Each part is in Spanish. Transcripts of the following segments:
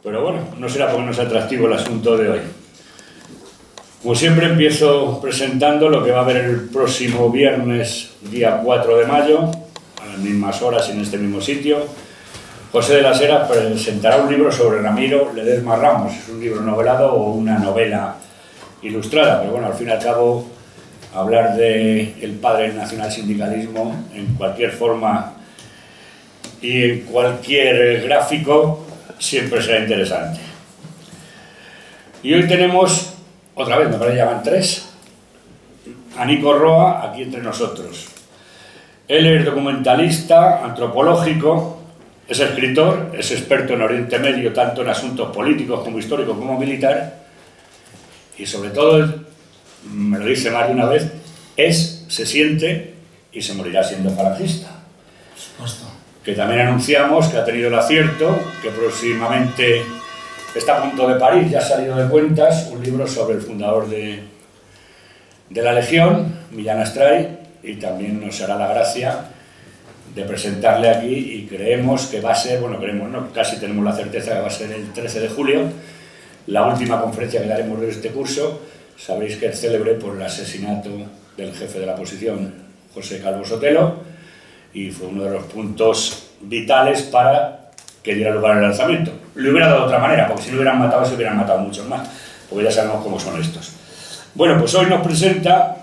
Pero bueno, no será porque no es atractivo el asunto de hoy. Como siempre, empiezo presentando lo que va a haber el próximo viernes, día 4 de mayo, a las mismas horas y en este mismo sitio. José de las Heras presentará un libro sobre Ramiro Ledesma Ramos. Es un libro novelado o una novela ilustrada, pero bueno, al fin y al cabo, hablar del padre del nacionalsindicalismo en cualquier forma y en cualquier gráfico siempre será interesante. Y hoy tenemos, otra vez, me parece que ya van 3, a Nico Roa aquí entre nosotros. Él es documentalista, antropológico, es escritor, es experto en Oriente Medio, tanto en asuntos políticos como históricos como militar, y sobre todo, me lo dice más de una vez, se siente y se morirá siendo falangista. Por supuesto. Que también anunciamos que ha tenido el acierto, que próximamente está a punto de parir, ya ha salido de cuentas, un libro sobre el fundador de la Legión, Millán Astray, y también nos hará la gracia de presentarle aquí, y creemos que va a ser, bueno, creemos, no, casi tenemos la certeza que va a ser el 13 de julio, la última conferencia que daremos de este curso. Sabéis que es célebre por el asesinato del jefe de la oposición, José Calvo Sotelo, y fue uno de los puntos vitales para que diera lugar al lanzamiento. Lo hubiera dado de otra manera, porque si lo hubieran matado, se hubieran matado muchos más, porque ya sabemos cómo son estos. Bueno, pues hoy nos presenta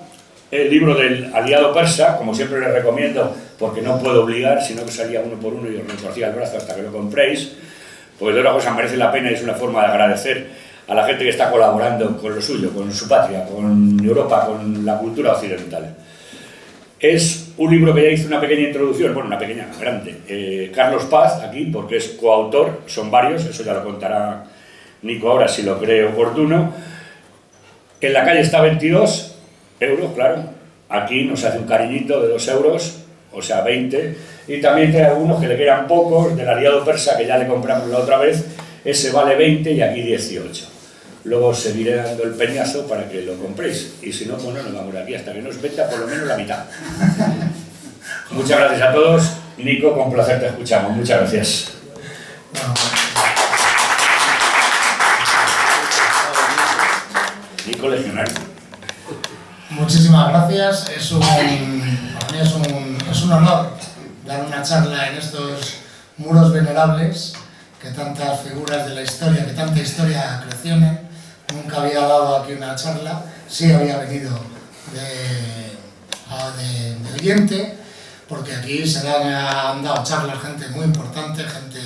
el libro del aliado persa, como siempre les recomiendo, porque no puedo obligar, sino que salía uno por uno y os retorcía el brazo hasta que lo compréis, porque de una cosa merece la pena y es una forma de agradecer a la gente que está colaborando con lo suyo, con su patria, con Europa, con la cultura occidental. Es un libro que ya hizo una pequeña introducción, bueno, una pequeña, grande, Carlos Paz, aquí, porque es coautor, son varios, eso ya lo contará Nico ahora si lo cree oportuno. En la calle está 22 euros, claro, aquí nos hace un cariñito de 2 euros, o sea, 20, y también trae algunos que le quedan pocos, del aliado persa, que ya le compramos la otra vez, ese vale 20 y aquí 18. Luego seguiré dando el peñazo para que lo compréis, y si no, bueno, nos vamos de aquí hasta que nos venda por lo menos la mitad. Muchas gracias a todos. Nico, con placer te escuchamos. Muchas gracias. Nico, legionario. Muchísimas gracias. Para mí es un honor dar una charla en estos muros venerables que tantas figuras de la historia, que tanta historia acrecionan. Nunca había dado aquí una charla, sí había venido de oyente, porque aquí han dado charlas gente muy importante, gente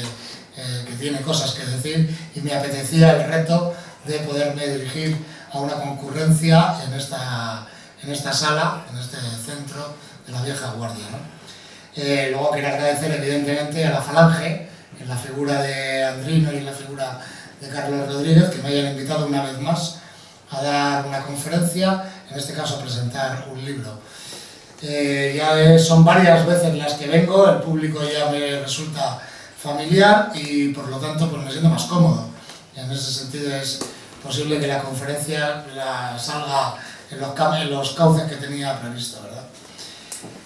que tiene cosas que decir, y me apetecía el reto de poderme dirigir a una concurrencia en esta sala, en este centro de la vieja guardia, ¿no? Luego quiero agradecer evidentemente a la Falange, en la figura de Andrino y en la figura de Carlos Rodríguez, que me hayan invitado una vez más a dar una conferencia, en este caso a presentar un libro. Ya son varias veces las que vengo, el público ya me resulta familiar y por lo tanto pues me siento más cómodo. Y en ese sentido es posible que la conferencia salga en los cauces que tenía previsto, ¿verdad?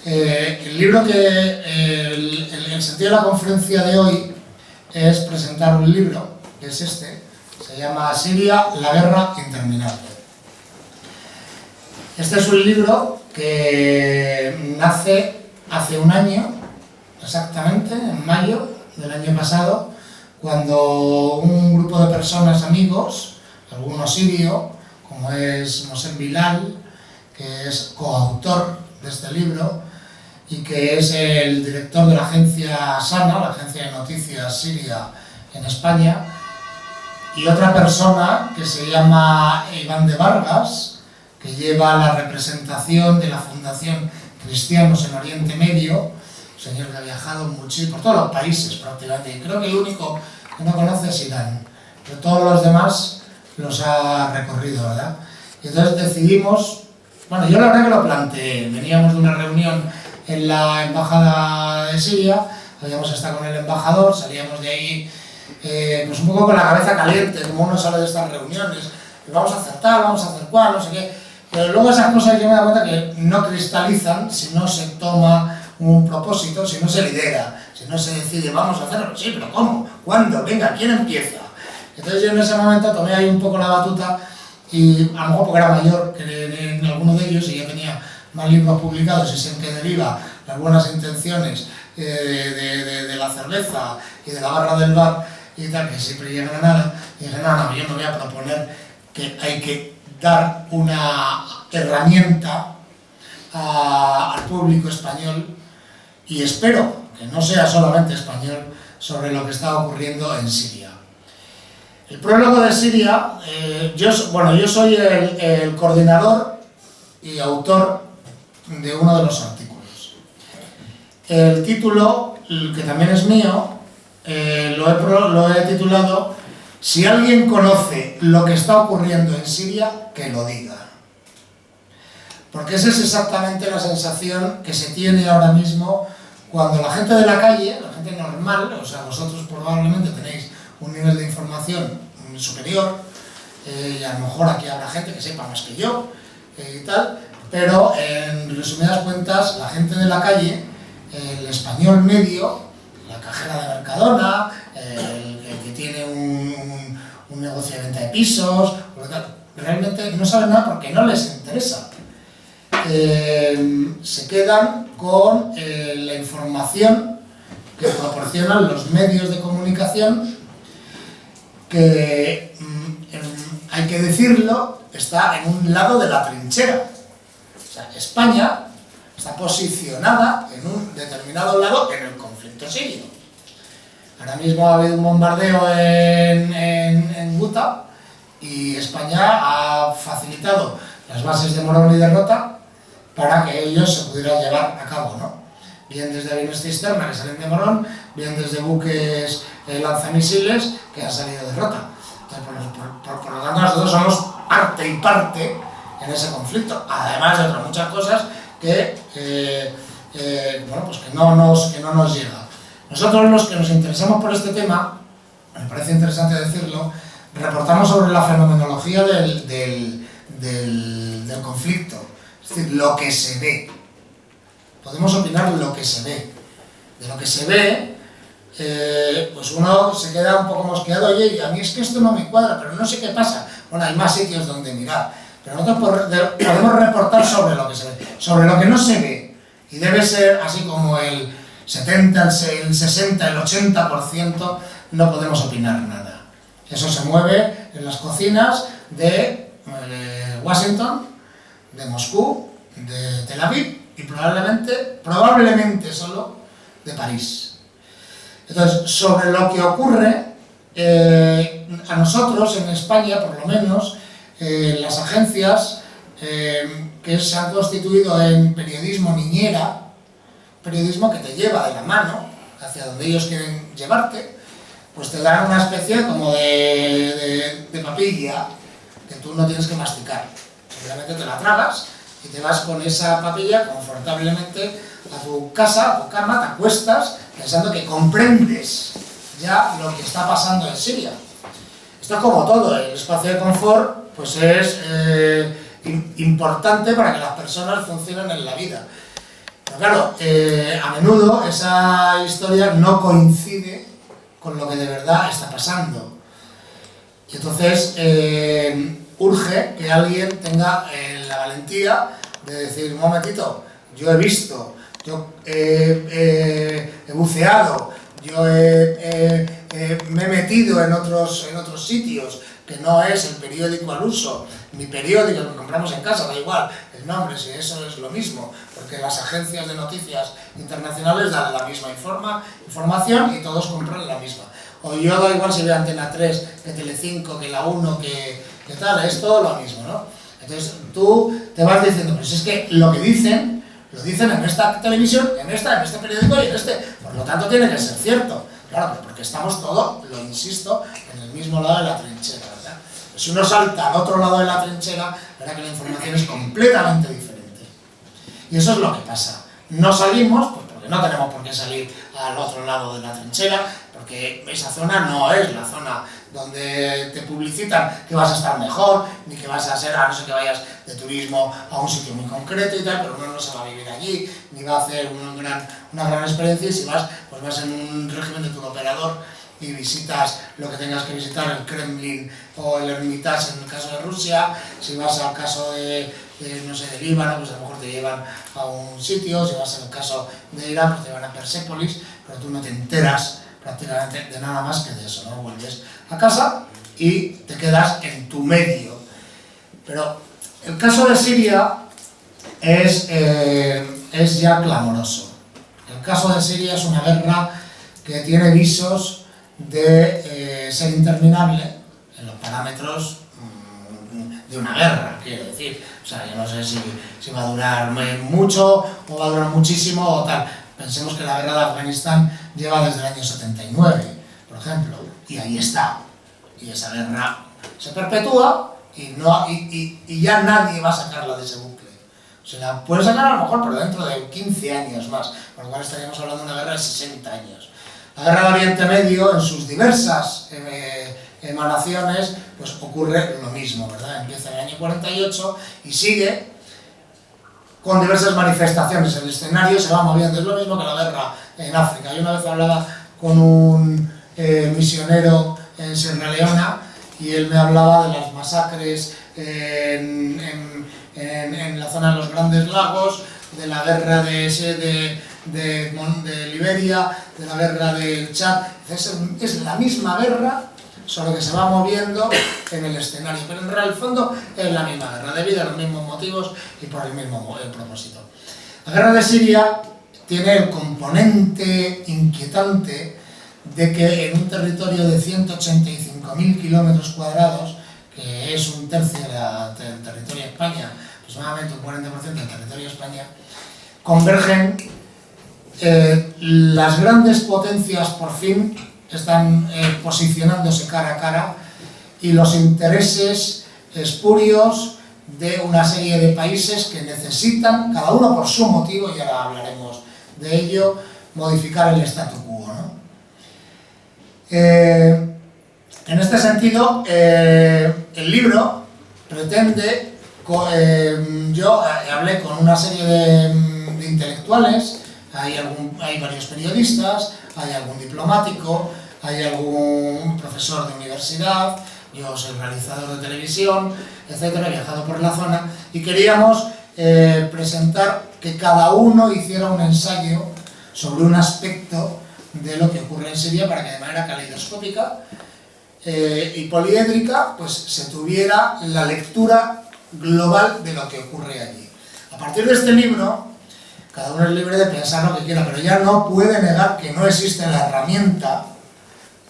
El libro el sentido de la conferencia de hoy es presentar un libro, que es este, se llama Siria, la guerra interminable. Este es un libro que nace hace un año, exactamente, en mayo del año pasado, cuando un grupo de personas amigos, alguno sirio, como es Mosén Bilal, que es coautor de este libro, y que es el director de la agencia SANA, la agencia de noticias siria en España, y otra persona que se llama Iván de Vargas, que lleva la representación de la Fundación Cristianos en Oriente Medio, un señor que ha viajado muchísimo, por todos los países prácticamente, y creo que el único que no conoce es Irán, pero todos los demás los ha recorrido, ¿verdad? Y entonces decidimos, bueno, yo la verdad que lo planteé, veníamos de una reunión en la embajada de Siria, habíamos estado con el embajador, salíamos de ahí pues un poco con la cabeza caliente, como uno sale de estas reuniones, vamos a hacer tal, vamos a hacer cual, no sé qué, pero luego esas cosas yo me doy cuenta que no cristalizan si no se toma un propósito, si no se lidera, si no se decide, vamos a hacerlo, sí, pero ¿cómo? ¿Cuándo? Venga, ¿quién empieza? Entonces yo en ese momento tomé ahí un poco la batuta y a lo mejor porque era mayor que en alguno de ellos y ya tenía más libros publicados y sé en qué deriva las buenas intenciones de la cerveza y de la barra del bar y tal, que siempre llegan a nada, y dije, no, yo me voy a proponer que hay que dar una herramienta al público español y espero que no sea solamente español sobre lo que está ocurriendo en Siria. El prólogo de Siria, yo soy el coordinador y autor de uno de los artículos. El título, que también es mío, lo he titulado "Si alguien conoce lo que está ocurriendo en Siria, que lo diga". Porque esa es exactamente la sensación que se tiene ahora mismo cuando la gente de la calle, la gente normal, o sea, vosotros probablemente tenéis un nivel de información superior, y a lo mejor aquí habrá gente que sepa más que yo y tal, pero en resumidas cuentas, la gente de la calle, el español medio, la cajera de Mercadona, el que tiene un negocio de venta de pisos, realmente no saben nada porque no les interesa. Se quedan con la información que proporcionan los medios de comunicación, que hay que decirlo, está en un lado de la trinchera. O sea, España está posicionada en un determinado lado en el conflicto sirio. Ahora mismo ha habido un bombardeo en Guta y España ha facilitado las bases de Morón y de Rota para que ellos se pudieran llevar a cabo, ¿no? Bien desde aviones cisterna que salen de Morón, bien desde buques lanzamisiles que han salido de Rota. Entonces, por lo tanto, nosotros somos parte y parte en ese conflicto, además de otras muchas cosas que no nos llega. Nosotros, los que nos interesamos por este tema, me parece interesante decirlo, reportamos sobre la fenomenología del conflicto, es decir, lo que se ve. Podemos opinar de lo que se ve. De lo que se ve, pues uno se queda un poco mosqueado, oye, a mí es que esto no me cuadra, pero no sé qué pasa. Bueno, hay más sitios donde mirar, pero nosotros podemos reportar sobre lo que se ve, sobre lo que no se ve, y debe ser así como el 70, el 60, el 80%, no podemos opinar nada. Eso se mueve en las cocinas de Washington, de Moscú, de Tel Aviv y probablemente solo de París. Entonces, sobre lo que ocurre, a nosotros en España, por lo menos, las agencias que se han constituido en periodismo niñera, periodismo que te lleva de la mano hacia donde ellos quieren llevarte, pues te dan una especie como de papilla que tú no tienes que masticar. Simplemente te la tragas y te vas con esa papilla confortablemente a tu casa, a tu cama, te acuestas pensando que comprendes ya lo que está pasando en Siria. Esto es como todo, el espacio de confort pues es importante para que las personas funcionen en la vida. Pero claro, a menudo esa historia no coincide con lo que de verdad está pasando. Y entonces urge que alguien tenga la valentía de decir, un momentito, yo he visto, yo he buceado, yo me he metido en otros sitios, que no es el periódico al uso, mi periódico que compramos en casa, da igual el nombre, si eso es lo mismo, porque las agencias de noticias internacionales dan la misma información y todos compran la misma. O yo da igual si veo Antena 3, que Telecinco, que la 1, que tal, es todo lo mismo, ¿no? Entonces tú te vas diciendo, pues es que lo que dicen, lo dicen en esta televisión, en este periódico y en este, por lo tanto tiene que ser cierto. Claro, porque estamos todos, lo insisto, en el mismo lado de la trinchera, ¿verdad? Pues si uno salta al otro lado de la trinchera, verá que la información es completamente diferente. Y eso es lo que pasa. No salimos, pues porque no tenemos por qué salir al otro lado de la trinchera, porque esa zona no es la zona donde te publicitan que vas a estar mejor, ni que vas a ser, a no ser que vayas de turismo a un sitio muy concreto y tal, pero uno no se va a vivir allí, ni va a hacer una gran experiencia, y si vas, pues vas en un régimen de turoperador y visitas lo que tengas que visitar, el Kremlin o el Hermitage en el caso de Rusia. Si vas al caso no sé, de Líbano, pues a lo mejor te llevan a un sitio. Si vas al caso de Irán, pues te llevan a Persépolis, pero tú no te enteras prácticamente de nada más que de eso, ¿no? Vuelves a casa y te quedas en tu medio. Pero el caso de Siria es ya clamoroso. El caso de Siria es una guerra que tiene visos de ser interminable en los parámetros de una guerra, quiero decir. O sea, yo no sé si va a durar mucho o va a durar muchísimo o tal. Pensemos que la guerra de Afganistán lleva desde el año 79, por ejemplo, y ahí está. Y esa guerra se perpetúa y ya nadie va a sacarla de ese bucle. Se la puede sacar a lo mejor, pero dentro de 15 años más, por lo cual estaríamos hablando de una guerra de 60 años. La guerra de Oriente Medio, en sus diversas emanaciones, pues ocurre lo mismo, ¿verdad? Empieza en el año 48 y sigue con diversas manifestaciones. El escenario se va moviendo, es lo mismo que la guerra en África. Yo una vez hablaba con un misionero en Sierra Leona y él me hablaba de las masacres en la zona de los Grandes Lagos, de la guerra de Liberia, de la guerra del Chad. Es la misma guerra, solo que se va moviendo en el escenario, pero en el fondo es la misma guerra, debido a los mismos motivos y por el mismo propósito. La guerra de Siria tiene el componente inquietante de que en un territorio de 185.000 kilómetros cuadrados, que es un tercio del territorio de España, aproximadamente un 40% del territorio de España, convergen las grandes potencias. Por fin están posicionándose cara a cara, y los intereses espurios de una serie de países que necesitan, cada uno por su motivo, y ahora hablaremos de ello, modificar el statu quo, ¿no? En este sentido, el libro pretende, yo hablé con una serie de intelectuales, hay varios periodistas, hay algún diplomático, hay algún profesor de universidad, yo soy realizador de televisión, etcétera, he viajado por la zona, y queríamos presentar que cada uno hiciera un ensayo sobre un aspecto de lo que ocurre en Siria, para que de manera caleidoscópica y poliédrica pues se tuviera la lectura global de lo que ocurre allí. A partir de este libro, cada uno es libre de pensar lo que quiera, pero ya no puede negar que no existe la herramienta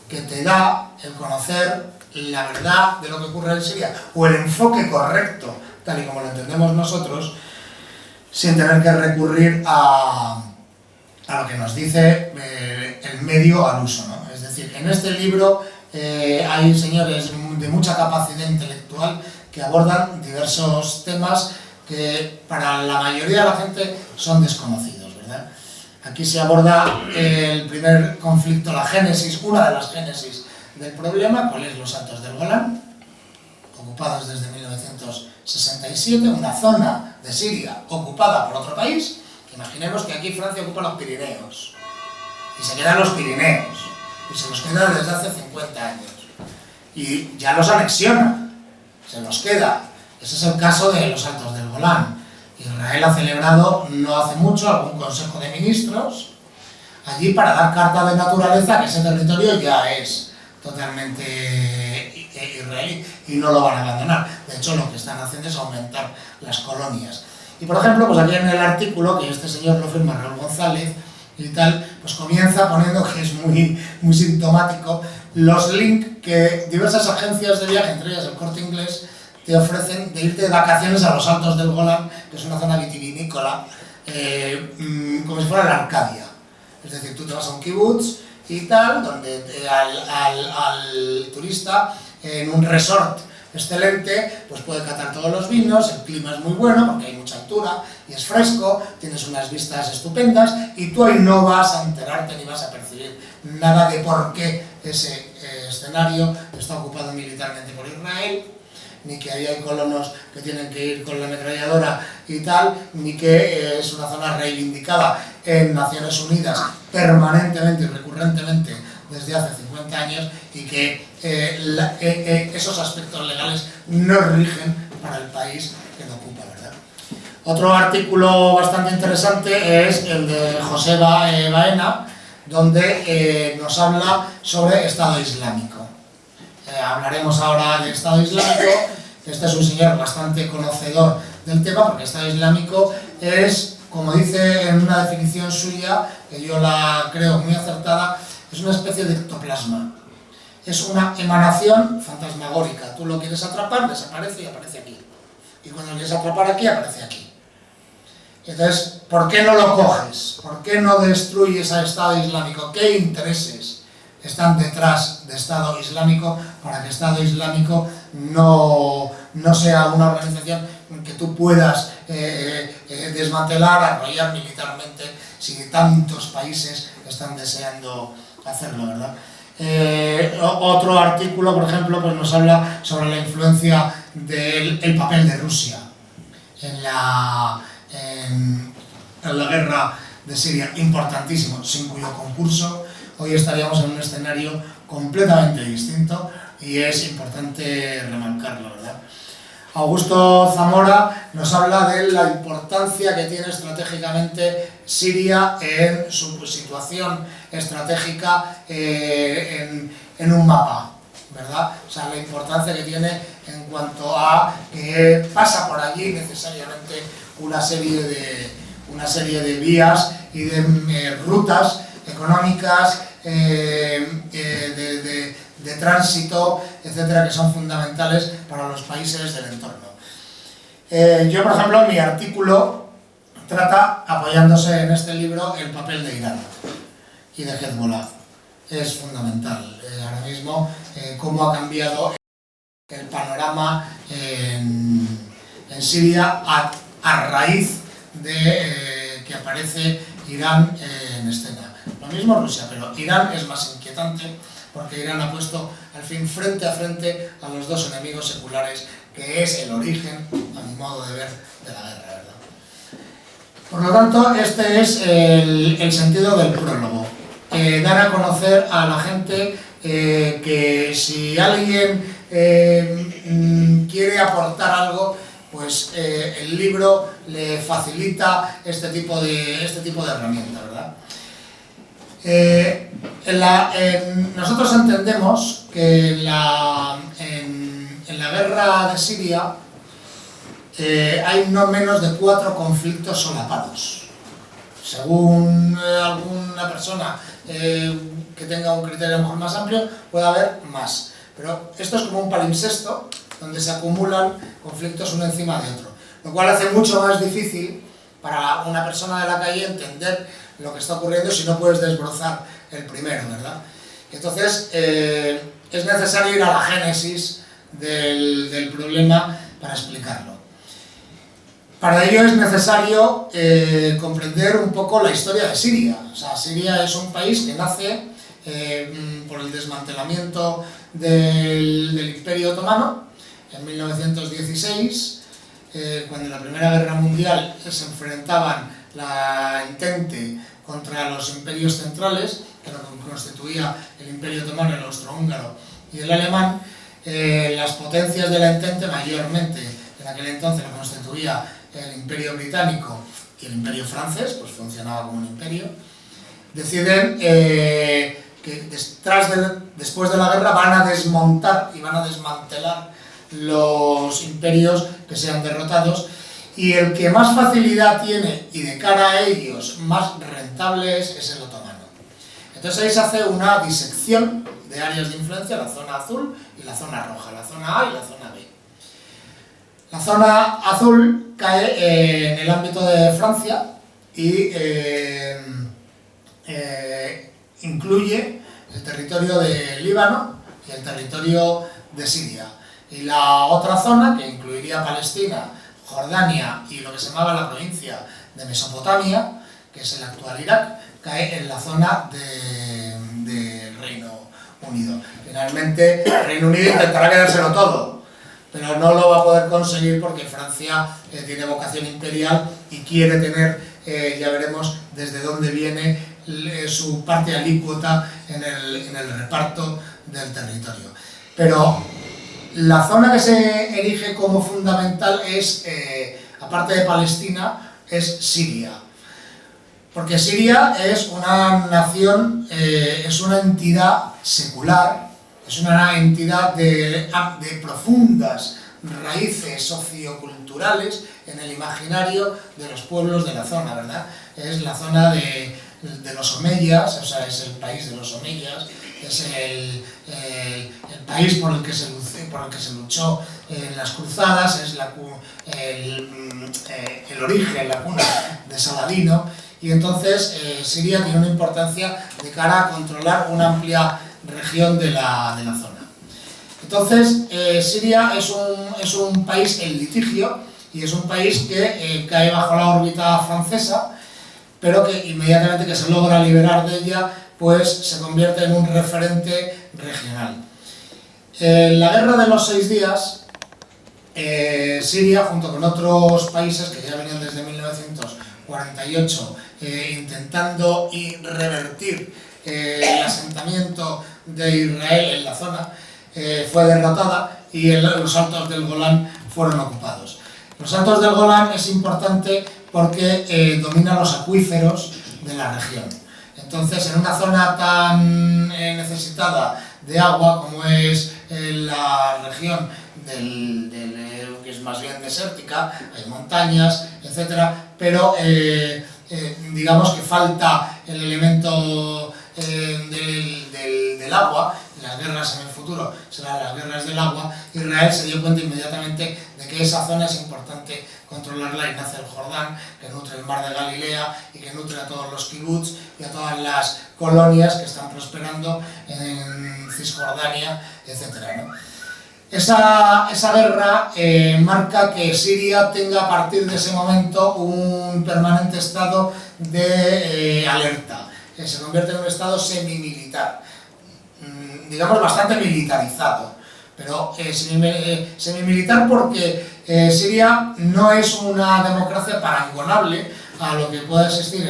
que te da el conocer la verdad de lo que ocurre en Siria, o el enfoque correcto, tal y como lo entendemos nosotros, sin tener que recurrir a lo que nos dice el medio al uso, ¿no? Es decir, en este libro hay señores de mucha capacidad intelectual que abordan diversos temas que para la mayoría de la gente son desconocidos, ¿verdad? Aquí se aborda el primer conflicto, la génesis, una de las génesis del problema, cuál es los Altos del Golán, ocupados desde 1967, una zona de Siria ocupada por otro país. Imaginemos que aquí Francia ocupa los Pirineos, y se quedan los Pirineos, y se los queda desde hace 50 años, y ya los anexiona, se los queda. Ese es el caso de los Altos del Golán. Israel ha celebrado no hace mucho algún consejo de ministros allí para dar carta de naturaleza que ese territorio ya es totalmente israelí y no lo van a abandonar. De hecho, lo que están haciendo es aumentar las colonias. Y por ejemplo, pues aquí en el artículo, que este señor lo firma, Raúl González y tal, pues comienza poniendo, que es muy sintomático, los links que diversas agencias de viaje, entre ellas el Corte Inglés, te ofrecen de irte de vacaciones a los Altos del Golán, que es una zona vitivinícola, como si fuera la Arcadia. Es decir, tú te vas a un kibutz y tal, donde al turista, en un resort excelente, pues puede catar todos los vinos, el clima es muy bueno porque hay mucha altura y es fresco, tienes unas vistas estupendas, y tú ahí no vas a enterarte ni vas a percibir nada de por qué ese escenario está ocupado militarmente por Israel, ni que ahí hay colonos que tienen que ir con la ametralladora y tal, ni que es una zona reivindicada en Naciones Unidas permanentemente y recurrentemente desde hace 50 años y que esos aspectos legales no rigen para el país que lo ocupa, ¿verdad? Otro artículo bastante interesante es el de José Baena, donde nos habla sobre Estado Islámico. Hablaremos ahora de Estado Islámico. Este es un señor bastante conocedor del tema, porque Estado Islámico es, como dice en una definición suya, que yo la creo muy acertada, es una especie de ectoplasma. Es una emanación fantasmagórica. Tú lo quieres atrapar, desaparece y aparece aquí. Y cuando lo quieres atrapar aquí, aparece aquí. Entonces, ¿por qué no lo coges? ¿Por qué no destruyes al Estado Islámico? ¿Qué intereses están detrás de Estado Islámico para que Estado Islámico no sea una organización que tú puedas desmantelar, arrollar militarmente, si tantos países están deseando hacerlo, ¿verdad? Otro artículo, por ejemplo, pues nos habla sobre la influencia del papel de Rusia en la guerra de Siria, importantísimo, sin cuyo concurso hoy estaríamos en un escenario completamente distinto, y es importante remarcarlo, ¿verdad? Augusto Zamora nos habla de la importancia que tiene estratégicamente Siria en su situación estratégica en un mapa, ¿verdad? O sea, la importancia que tiene en cuanto a que pasa por allí necesariamente una serie de vías y de rutas económicas, de tránsito, etcétera, que son fundamentales para los países del entorno. Yo, por ejemplo, en mi artículo trata, apoyándose en este libro, el papel de Irán y de Hezbollah. Es fundamental ahora mismo cómo ha cambiado el panorama en Siria a raíz de que aparece Irán en escena. Lo mismo Rusia, pero Irán es más inquietante porque Irán ha puesto al fin frente a frente a los dos enemigos seculares, que es el origen, a mi modo de ver, de la guerra, ¿verdad? Por lo tanto, este es el sentido del prólogo. Dar a conocer a la gente que si alguien quiere aportar algo, pues el libro le facilita este tipo de herramienta, ¿verdad? Nosotros entendemos que en la guerra de Siria hay no menos de 4 conflictos solapados. Según alguna persona que tenga un criterio a lo mejor más amplio, puede haber más. Pero esto es como un palimpsesto donde se acumulan conflictos uno encima de otro, lo cual hace mucho más difícil para una persona de la calle entender lo que está ocurriendo si no puedes desbrozar el primero, ¿verdad? Entonces, es necesario ir a la génesis del problema para explicarlo. Para ello es necesario comprender un poco la historia de Siria. O sea, Siria es un país que nace por el desmantelamiento del Imperio Otomano en 1916, cuando en la Primera Guerra Mundial se enfrentaban la Entente contra los imperios centrales, que lo constituía el Imperio Otomano, el austrohúngaro y el alemán. Las potencias de la Entente, mayormente en aquel entonces lo constituía el Imperio Británico y el Imperio Francés, pues funcionaba como un imperio, deciden que después de la guerra van a desmontar y van a desmantelar los imperios que sean derrotados, y el que más facilidad tiene y de cara a ellos más rentable es el otomano. Entonces ahí se hace una disección de áreas de influencia, la zona azul y la zona roja, la zona A y la zona B. La zona azul cae en el ámbito de Francia y incluye el territorio de Líbano y el territorio de Siria. Y la otra zona, que incluiría Palestina, Jordania y lo que se llamaba la provincia de Mesopotamia, que es el actual Irak, cae en la zona del Reino Unido. Finalmente, el Reino Unido intentará quedárselo todo, pero no lo va a poder conseguir porque Francia tiene vocación imperial y quiere tener, ya veremos desde dónde viene su parte alícuota en el reparto del territorio. Pero la zona que se erige como fundamental es, aparte de Palestina, es Siria. Porque Siria es una nación, es una entidad secular, es una entidad de profundas raíces socioculturales en el imaginario de los pueblos de la zona, ¿verdad? Es la zona de los omeyas, o sea, es el país de los omeyas, es el país por el que se luchó en las cruzadas, es el origen, la cuna de Saladino, y entonces Siria tiene una importancia de cara a controlar una amplia región de la zona. Entonces, Siria es un país en litigio y es un país que cae bajo la órbita francesa, pero que inmediatamente que se logra liberar de ella, pues se convierte en un referente regional. En la Guerra de los 6 días, Siria, junto con otros países que ya venían desde 1948 intentando revertir el asentamiento de Israel en la zona, fue derrotada y los Altos del Golán fueron ocupados. Los Altos del Golán es importante porque domina los acuíferos de la región. Entonces, en una zona tan necesitada de agua como es la región que es más bien desértica, hay montañas, etc., pero digamos que falta el elemento del agua. Las guerras en el futuro serán las guerras del agua. Israel se dio cuenta inmediatamente de que esa zona es importante controlarla, y nace el Jordán, que nutre el mar de Galilea y que nutre a todos los kibbutz y a todas las colonias que están prosperando en Cisjordania, etc., ¿no? Esa guerra marca que Siria tenga a partir de ese momento un permanente estado de alerta, que se convierte en un estado semimilitar, digamos bastante militarizado, pero semimilitar porque Siria no es una democracia parangonable a lo que pueda existir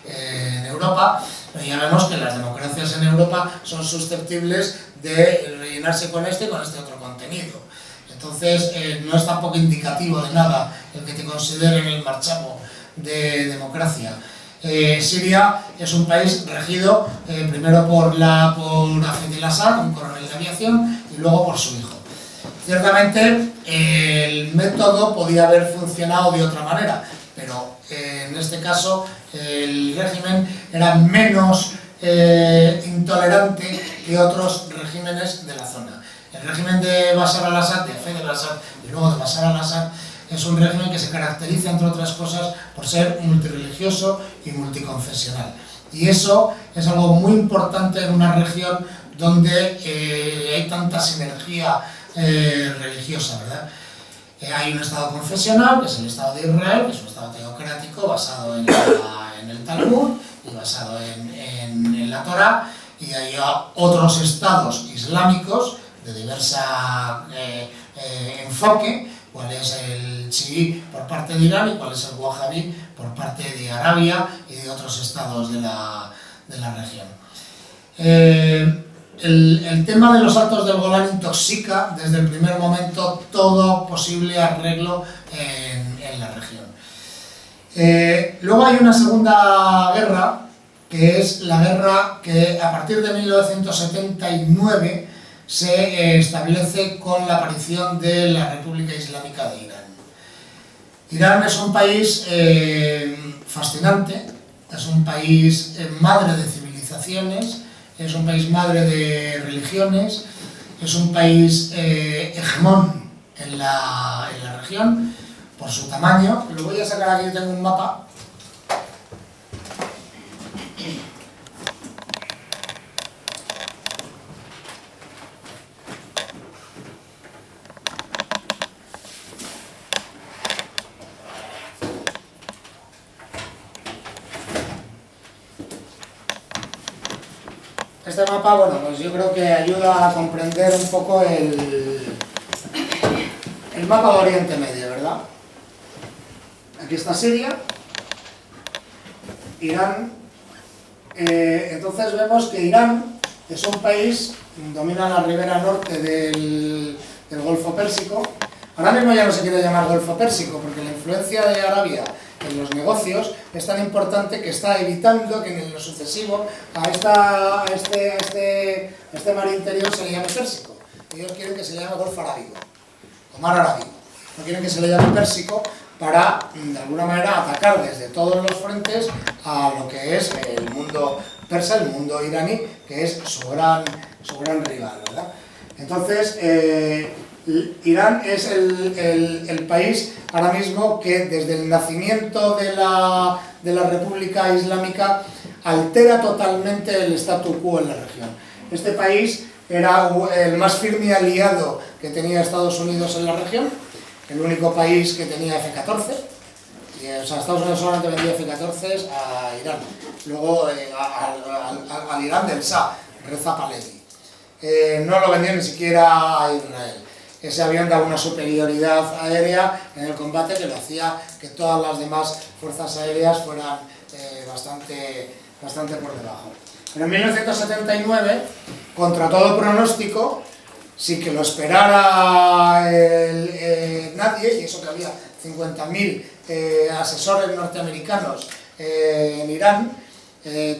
en Europa, pero ya vemos que las democracias en Europa son susceptibles de rellenarse con este y con este otro contenido. Entonces no es tampoco indicativo de nada el que te consideren el marchamo de democracia. Siria es un país regido primero por Hafez el-Assad, un coronel de aviación, y luego por su hijo. Ciertamente el método podía haber funcionado de otra manera, pero en este caso el régimen era menos intolerante que otros regímenes de la zona. El régimen de Bashar al-Assad, de Hafez el-Assad y luego de Bashar al-Assad, es un régimen que se caracteriza, entre otras cosas, por ser multirreligioso y multiconfesional. Y eso es algo muy importante en una región donde hay tanta sinergia religiosa, ¿verdad? Hay un estado confesional, que es el Estado de Israel, que es un estado teocrático basado en el Talmud y basado en la Torá, y hay otros estados islámicos de diversa enfoque, cuál es el chií por parte de Irán y cuál es el wahhabí por parte de Arabia y de otros estados de la región. El tema de los Altos del Golán intoxica desde el primer momento todo posible arreglo en la región. Luego hay una segunda guerra, que es la guerra que a partir de 1979 se establece con la aparición de la República Islámica de Irán. Irán es un país fascinante, es un país madre de civilizaciones, es un país madre de religiones, es un país hegemón en la región por su tamaño. Lo voy a sacar aquí, tengo un mapa. Este mapa, bueno, pues yo creo que ayuda a comprender un poco el mapa de Oriente Medio, ¿verdad? Aquí está Siria, Irán, Entonces vemos que Irán es un país, domina la ribera norte del Golfo Pérsico. Ahora mismo ya no se quiere llamar Golfo Pérsico porque la influencia de Arabia en los negocios es tan importante que está evitando que en lo sucesivo a este mar interior se le llame Pérsico. Ellos quieren que se le llame Golfo Arábigo, o Mar Arábigo. No quieren que se le llame Pérsico para, de alguna manera, atacar desde todos los frentes a lo que es el mundo persa, el mundo iraní, que es su gran rival, ¿verdad? Entonces, Irán es el país ahora mismo que desde el nacimiento de la República Islámica altera totalmente el statu quo en la región. Este país era el más firme aliado que tenía Estados Unidos en la región, el único país que tenía F-14, o sea, Estados Unidos solamente vendía F-14 a Irán, luego al Irán del Shah, Reza Pahlavi. No lo vendió ni siquiera a Israel. Ese avión daba una superioridad aérea en el combate que lo hacía que todas las demás fuerzas aéreas fueran bastante por debajo. Pero en 1979, contra todo pronóstico, sin que lo esperara nadie, y eso que había 50.000 asesores norteamericanos en Irán,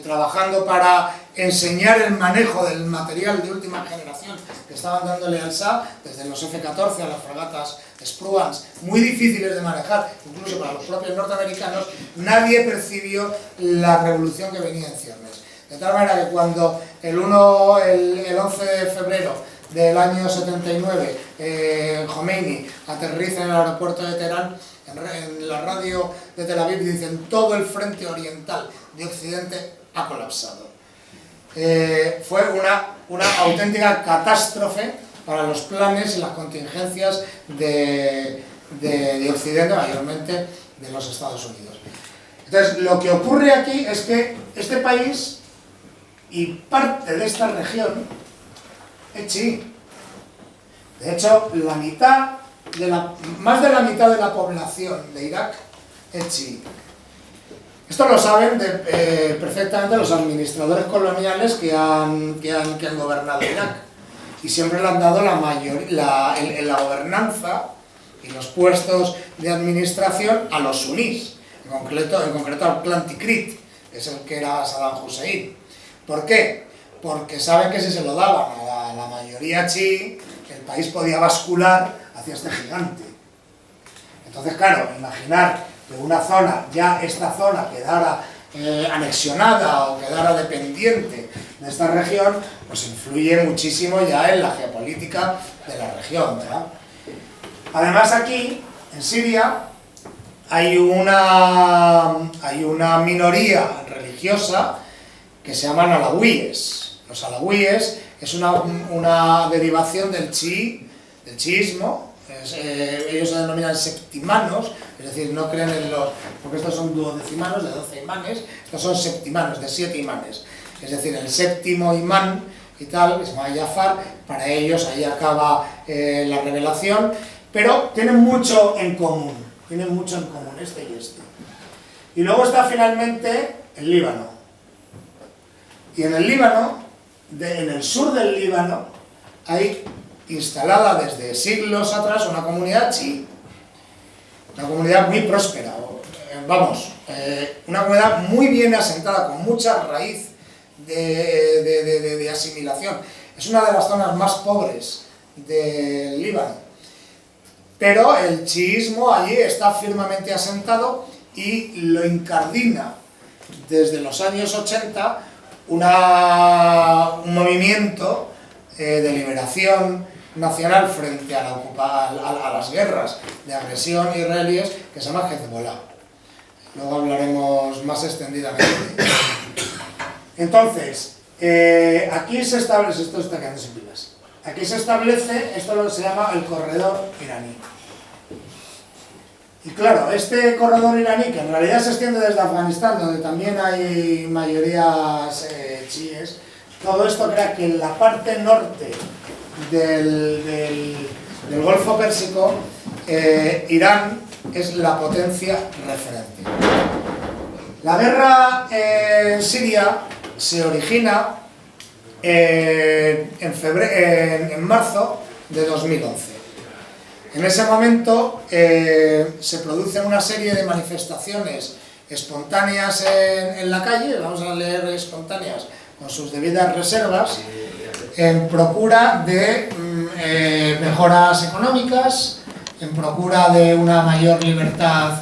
trabajando para enseñar el manejo del material de última generación que estaban dándole al Shah, desde los F-14 a las fragatas Spruance, muy difíciles de manejar, incluso para los propios norteamericanos. Nadie percibió la revolución que venía en ciernes. De tal manera que cuando el 11 de febrero del año 79, Khomeini aterriza en el aeropuerto de Teherán, en la radio de Tel Aviv dicen: todo el frente oriental de Occidente ha colapsado. Fue una auténtica catástrofe para los planes y las contingencias de Occidente, mayormente de los Estados Unidos. Entonces, lo que ocurre aquí es que este país y parte de esta región es chií. De hecho, más de la mitad de la población de Irak es chií. Esto lo saben perfectamente los administradores coloniales que han gobernado Irak, y siempre le han dado la gobernanza y los puestos de administración a los sunís, en concreto al clan Tikrit, que es el que era Saddam Hussein. ¿Por qué? Porque saben que si se lo daban a la mayoría chií, el país podía bascular hacia este gigante. Entonces, claro, imaginar que una zona, ya esta zona quedara anexionada o quedara dependiente de esta región, pues influye muchísimo ya en la geopolítica de la región, ¿verdad? Además, aquí, en Siria, hay una minoría religiosa que se llaman alawíes. Los alawíes es una derivación del chiismo. Ellos se denominan septimanos, es decir, no creen en porque estos son duodecimanos de 12 imanes, estos son septimanos de 7 imanes, es decir, el séptimo imán y tal, que se llama Jafar, para ellos ahí acaba la revelación, pero tienen mucho en común este y este. Y luego está finalmente el Líbano. Y en el Líbano, en el sur del Líbano, hay instalada desde siglos atrás una comunidad chií, una comunidad muy próspera, una comunidad muy bien asentada, con mucha raíz de asimilación. Es una de las zonas más pobres del Líbano, pero el chiismo allí está firmemente asentado y lo incardina desde los años 80 un movimiento de liberación nacional frente a las guerras de agresión israelíes que se llama Hezbollah. Luego hablaremos más extendidamente. Entonces, aquí se establece, esto está quedando sin pilas. Aquí se establece, esto se llama el corredor iraní. Y claro, este corredor iraní, que en realidad se extiende desde Afganistán, donde también hay mayorías chiíes, todo esto crea que en la parte norte del Golfo Pérsico, Irán es la potencia referente. La guerra en Siria se origina en marzo de 2011. En ese momento se producen una serie de manifestaciones espontáneas en la calle, vamos a leer espontáneas con sus debidas reservas, en procura de mejoras económicas, en procura de una mayor libertad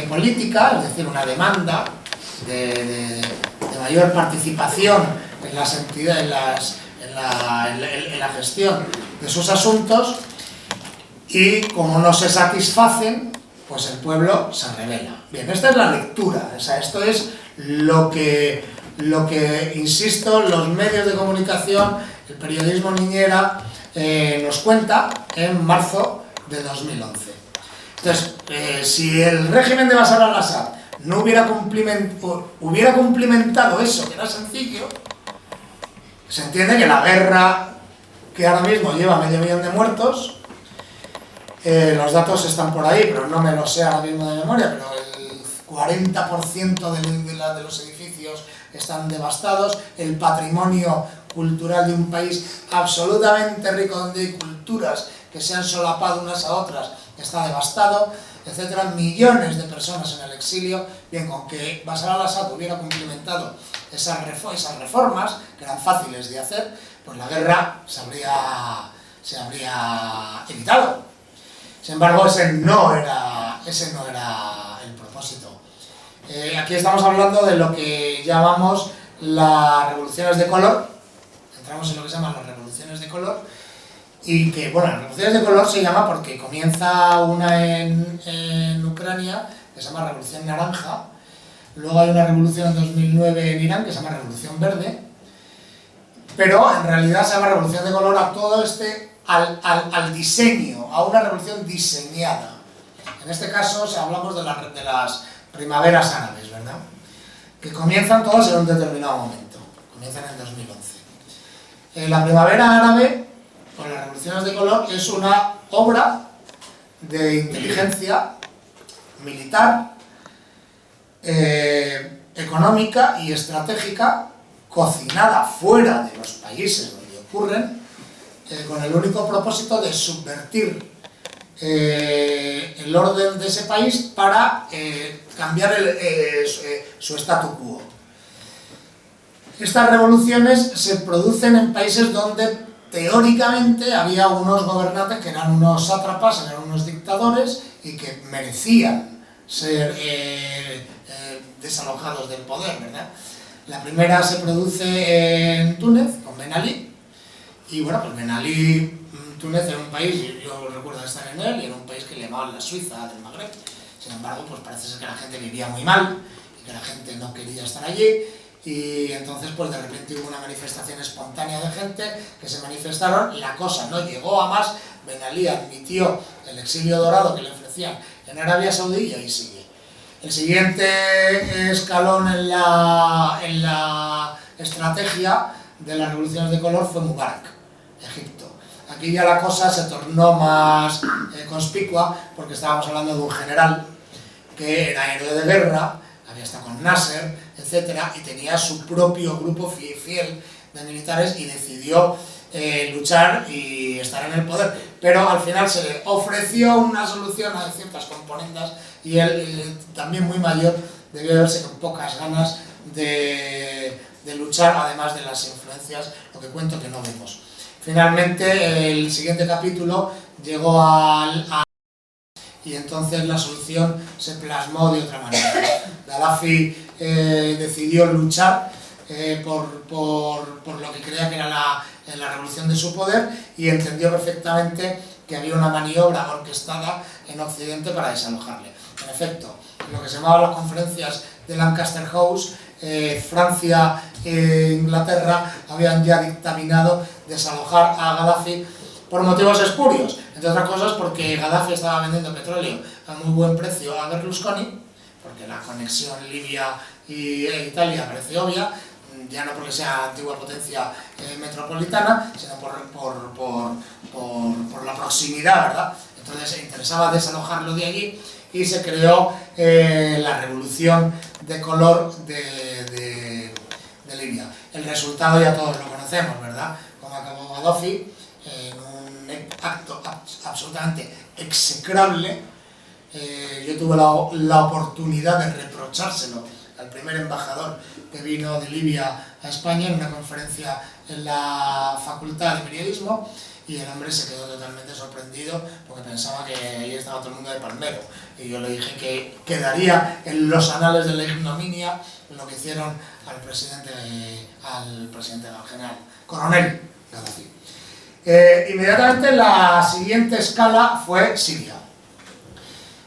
política, es decir, una demanda de mayor participación en las entidades, en la gestión de sus asuntos, y como no se satisfacen, pues el pueblo se rebela. Bien, esta es la lectura, o sea, esto es lo que, insisto, los medios de comunicación, el periodismo niñera, nos cuenta en marzo de 2011. Entonces, si el régimen de Bashar al-Assad no hubiera cumplimentado eso, que era sencillo, se entiende que la guerra, que ahora mismo lleva 500.000 de muertos, los datos están por ahí, pero no me los sé ahora mismo de memoria, pero el 40% de los edificios están devastados, el patrimonio cultural de un país absolutamente rico, donde hay culturas que se han solapado unas a otras, está devastado, etcétera, millones de personas en el exilio. Bien, con que Bashar al-Assad hubiera cumplimentado esas reformas, que eran fáciles de hacer, pues la guerra se habría evitado. Sin embargo, ese no era el propósito. Aquí estamos hablando de lo que llamamos las revoluciones de color. Entramos en lo que se llaman las revoluciones de color, y que, bueno, las revoluciones de color se llama porque comienza una en Ucrania, que se llama Revolución Naranja, luego hay una revolución en 2009 en Irán, que se llama Revolución Verde, pero en realidad se llama Revolución de Color a todo al diseño, a una revolución diseñada. En este caso, si hablamos de las primaveras árabes, ¿verdad? Que comienzan todas en un determinado momento, comienzan en 2011. La primavera árabe, con las revoluciones de color, es una obra de inteligencia militar, económica y estratégica, cocinada fuera de los países donde ocurren, con el único propósito de subvertir el orden de ese país para cambiar su statu quo. Estas revoluciones se producen en países donde teóricamente había unos gobernantes que eran unos sátrapas, eran unos dictadores y que merecían ser desalojados del poder, ¿verdad? La primera se produce en Túnez, con Ben Ali, y bueno, pues Ben Ali, Túnez era un país, yo recuerdo estar en él, y era un país que le llamaban la Suiza del Magreb. Sin embargo, pues parece ser que la gente vivía muy mal, y que la gente no quería estar allí, y entonces pues de repente hubo una manifestación espontánea de gente que se manifestaron, la cosa no llegó a más, Ben Ali admitió el exilio dorado que le ofrecían en Arabia Saudí y ahí sigue. El siguiente escalón en la estrategia de las revoluciones de color fue Mubarak, Egipto. Aquí ya la cosa se tornó más conspicua porque estábamos hablando de un general que era héroe de guerra, había estado con Nasser, etcétera, y tenía su propio grupo fiel de militares y decidió luchar y estar en el poder. Pero al final se le ofreció una solución a ciertas componendas y él, también muy mayor, debió verse con pocas ganas de luchar, además de las influencias, lo que cuento que no vemos. Finalmente, el siguiente capítulo llegó y entonces la solución se plasmó de otra manera. Gaddafi decidió luchar por lo que creía que era la revolución de su poder y entendió perfectamente que había una maniobra orquestada en Occidente para desalojarle. En efecto, en lo que se llamaban las conferencias de Lancaster House, Francia e Inglaterra habían ya dictaminado desalojar a Gaddafi por motivos espurios, entre otras cosas porque Gaddafi estaba vendiendo petróleo a muy buen precio a Berlusconi, porque la conexión Libia e Italia parece obvia, ya no porque sea antigua potencia metropolitana, sino por la proximidad, ¿verdad? Entonces interesaba desalojarlo de allí y se creó la revolución de color de Libia. el resultado ya todos lo conocemos, ¿verdad? Como acabó Gaddafi, en un acto absolutamente execrable. Yo tuve la oportunidad de reprochárselo al primer embajador que vino de Libia a España en una conferencia en la Facultad de Periodismo, y el hombre se quedó totalmente sorprendido porque pensaba que ahí estaba todo el mundo de palmero. Y yo le dije que quedaría en los anales de la ignominia lo que hicieron al presidente del general coronel Gaddafi. Inmediatamente la siguiente escala fue Siria.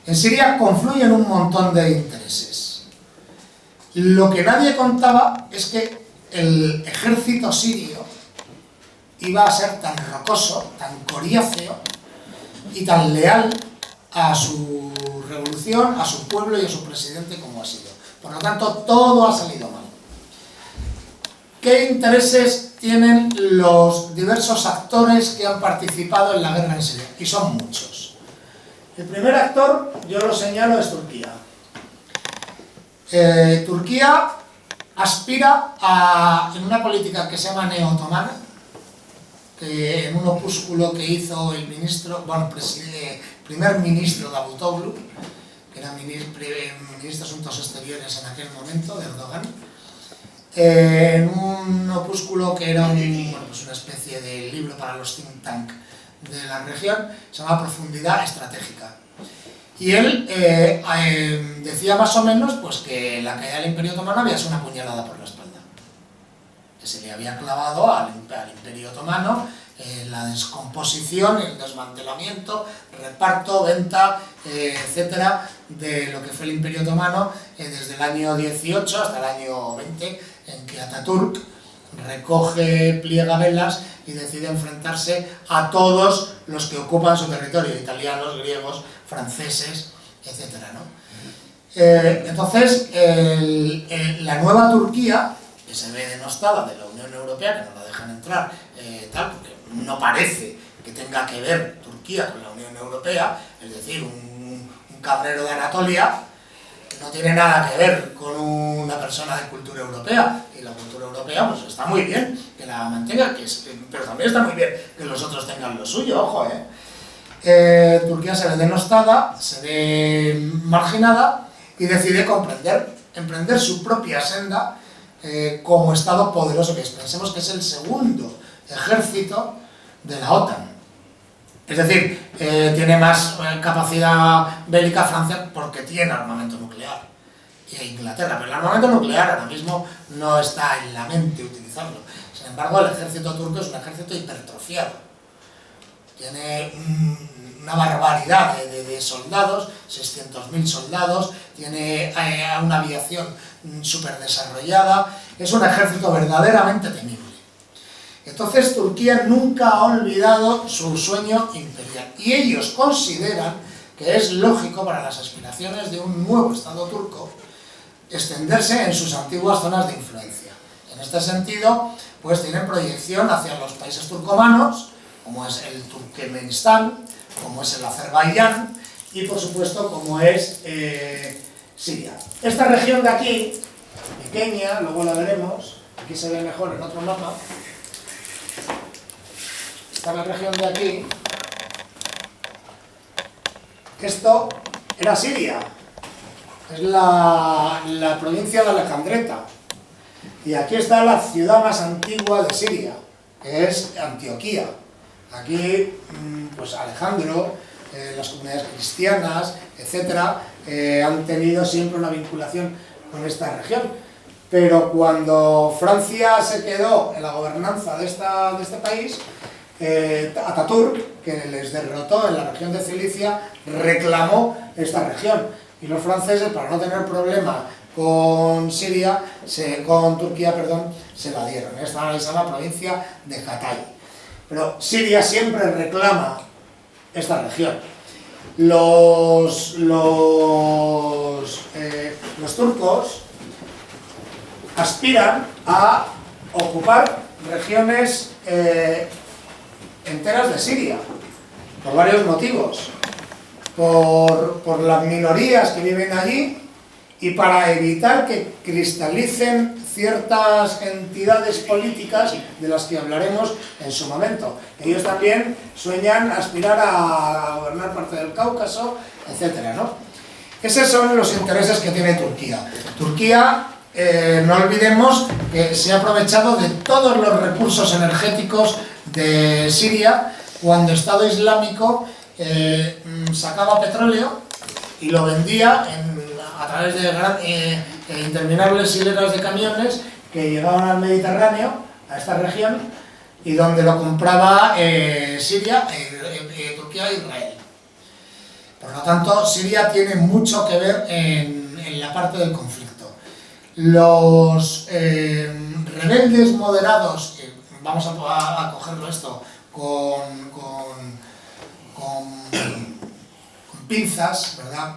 En Siria confluyen un montón de intereses. Lo que nadie contaba es que el ejército sirio iba a ser tan rocoso, tan coriáceo y tan leal a su revolución, a su pueblo y a su presidente como ha sido. Por lo tanto, todo ha salido mal. ¿Qué intereses tienen los diversos actores que han participado en la guerra en Siria? Y son muchos. El primer actor, yo lo señalo, es Turquía. Turquía aspira en una política que se llama neo-otomana, que en un opúsculo que hizo el primer ministro Davutoglu, que era ministro de Asuntos Exteriores en aquel momento, de Erdogan, en un opúsculo que era una especie de libro para los think tank de la región, se llama Profundidad Estratégica. Y él decía más o menos pues, que la caída del Imperio Otomano había sido una puñalada por la espalda, que se le había clavado al Imperio Otomano la descomposición, el desmantelamiento, reparto, venta, etcétera, de lo que fue el Imperio Otomano desde el año 18 hasta el año 20, en que Ataturk recoge pliega-velas y decide enfrentarse a todos los que ocupan su territorio, italianos, griegos, franceses, etcétera, ¿no? Entonces, la nueva Turquía, que se ve denostada de la Unión Europea, que no la dejan entrar, porque no parece que tenga que ver Turquía con la Unión Europea, es decir, un cabrero de Anatolia, no tiene nada que ver con una persona de cultura europea, y la cultura europea pues está muy bien que la mantenga, pero también está muy bien que los otros tengan lo suyo, ojo, Turquía se ve denostada, se ve marginada y decide emprender su propia senda como Estado poderoso que es. Pensemos que es el segundo ejército de la OTAN. Es decir, tiene más capacidad bélica Francia porque tiene armamento nuclear, y Inglaterra, pero el armamento nuclear ahora mismo no está en la mente utilizarlo. Sin embargo, el ejército turco es un ejército hipertrofiado. Tiene una barbaridad de soldados, 600.000 soldados, tiene una aviación súper desarrollada, es un ejército verdaderamente temible. Entonces Turquía nunca ha olvidado su sueño imperial y ellos consideran que es lógico para las aspiraciones de un nuevo Estado turco extenderse en sus antiguas zonas de influencia. En este sentido, pues tienen proyección hacia los países turcomanos, como es el Turkmenistán, como es el Azerbaiyán y por supuesto como es Siria. Esta región de aquí, pequeña, luego la veremos, aquí se ve mejor en otro mapa. Esta es la región de aquí. Esto era Siria. Es la provincia de Alejandreta. Y aquí está la ciudad más antigua de Siria, que es Antioquía. Aquí, pues Alejandro, las comunidades cristianas, etcétera, han tenido siempre una vinculación con esta región. Pero cuando Francia se quedó en la gobernanza de este país, Ataturk, que les derrotó en la región de Cilicia, reclamó esta región. Y los franceses, para no tener problema con Turquía, se la dieron. Esta es la provincia de Hatay. Pero Siria siempre reclama esta región. Los turcos aspiran a ocupar regiones enteras de Siria, por varios motivos. Por las minorías que viven allí y para evitar que cristalicen ciertas entidades políticas de las que hablaremos en su momento. Ellos también sueñan aspirar a gobernar parte del Cáucaso, etcétera, ¿no? Esos son los intereses que tiene Turquía. Turquía, no olvidemos que se ha aprovechado de todos los recursos energéticos de Siria cuando el Estado Islámico sacaba petróleo y lo vendía a través de interminables hileras de camiones que llegaban al Mediterráneo, a esta región, y donde lo compraba Siria, Turquía e Israel. Por lo tanto, Siria tiene mucho que ver en la parte del conflicto. Los rebeldes moderados, vamos a cogerlo esto con pinzas, ¿verdad?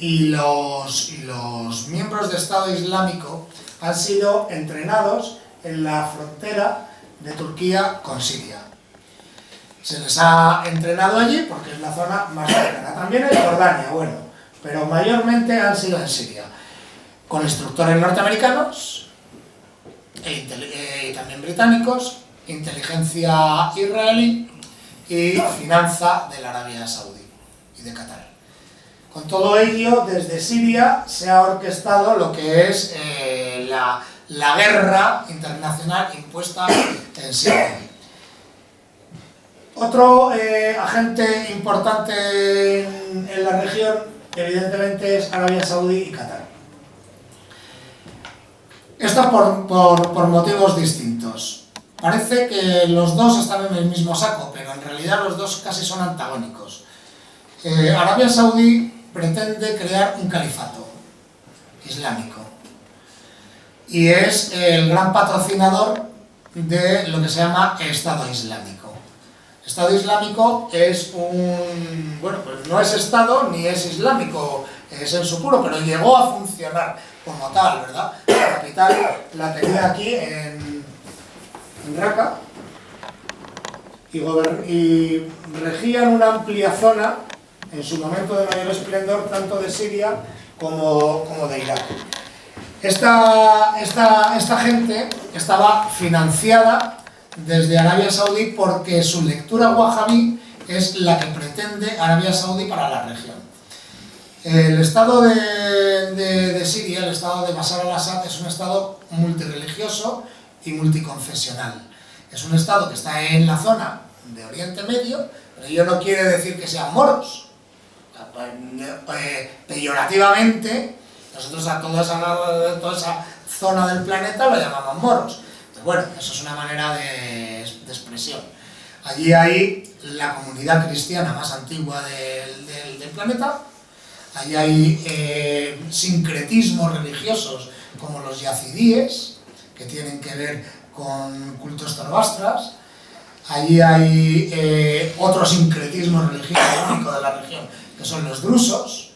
Y los miembros de Estado Islámico han sido entrenados en la frontera de Turquía con Siria. Se les ha entrenado allí porque es la zona más cercana. También en Jordania, bueno, pero mayormente han sido en Siria, con instructores norteamericanos y también británicos, inteligencia israelí y finanza de la Arabia Saudí y de Qatar. Con todo ello, desde Siria se ha orquestado lo que es la guerra internacional impuesta en Siria. Otro agente importante en la región, evidentemente, es Arabia Saudí y Qatar. Esto por motivos distintos. Parece que los dos están en el mismo saco, pero en realidad los dos casi son antagónicos. Arabia Saudí pretende crear un califato islámico y es el gran patrocinador de lo que se llama Estado Islámico. Estado Islámico es bueno, pues no es Estado ni es islámico, es en su puro, pero llegó a funcionar como tal, ¿verdad? La capital la tenía aquí en Raqqa y regían una amplia zona en su momento de mayor esplendor, tanto de Siria como de Irak. Esta gente estaba financiada desde Arabia Saudí porque su lectura wahhabí es la que pretende Arabia Saudí para la región. El estado de Siria, el estado de Bashar al-Assad, es un estado multirreligioso y multiconfesional. Es un estado que está en la zona de Oriente Medio, pero ello no quiere decir que sean moros. Peyorativamente, nosotros a toda esa zona del planeta lo llamamos moros. Pero bueno, eso es una manera de expresión. Allí hay la comunidad cristiana más antigua del planeta. Allí hay sincretismos religiosos como los yazidíes, que tienen que ver con cultos zoroastras. Allí hay otro sincretismo religioso único de la región, que son los drusos,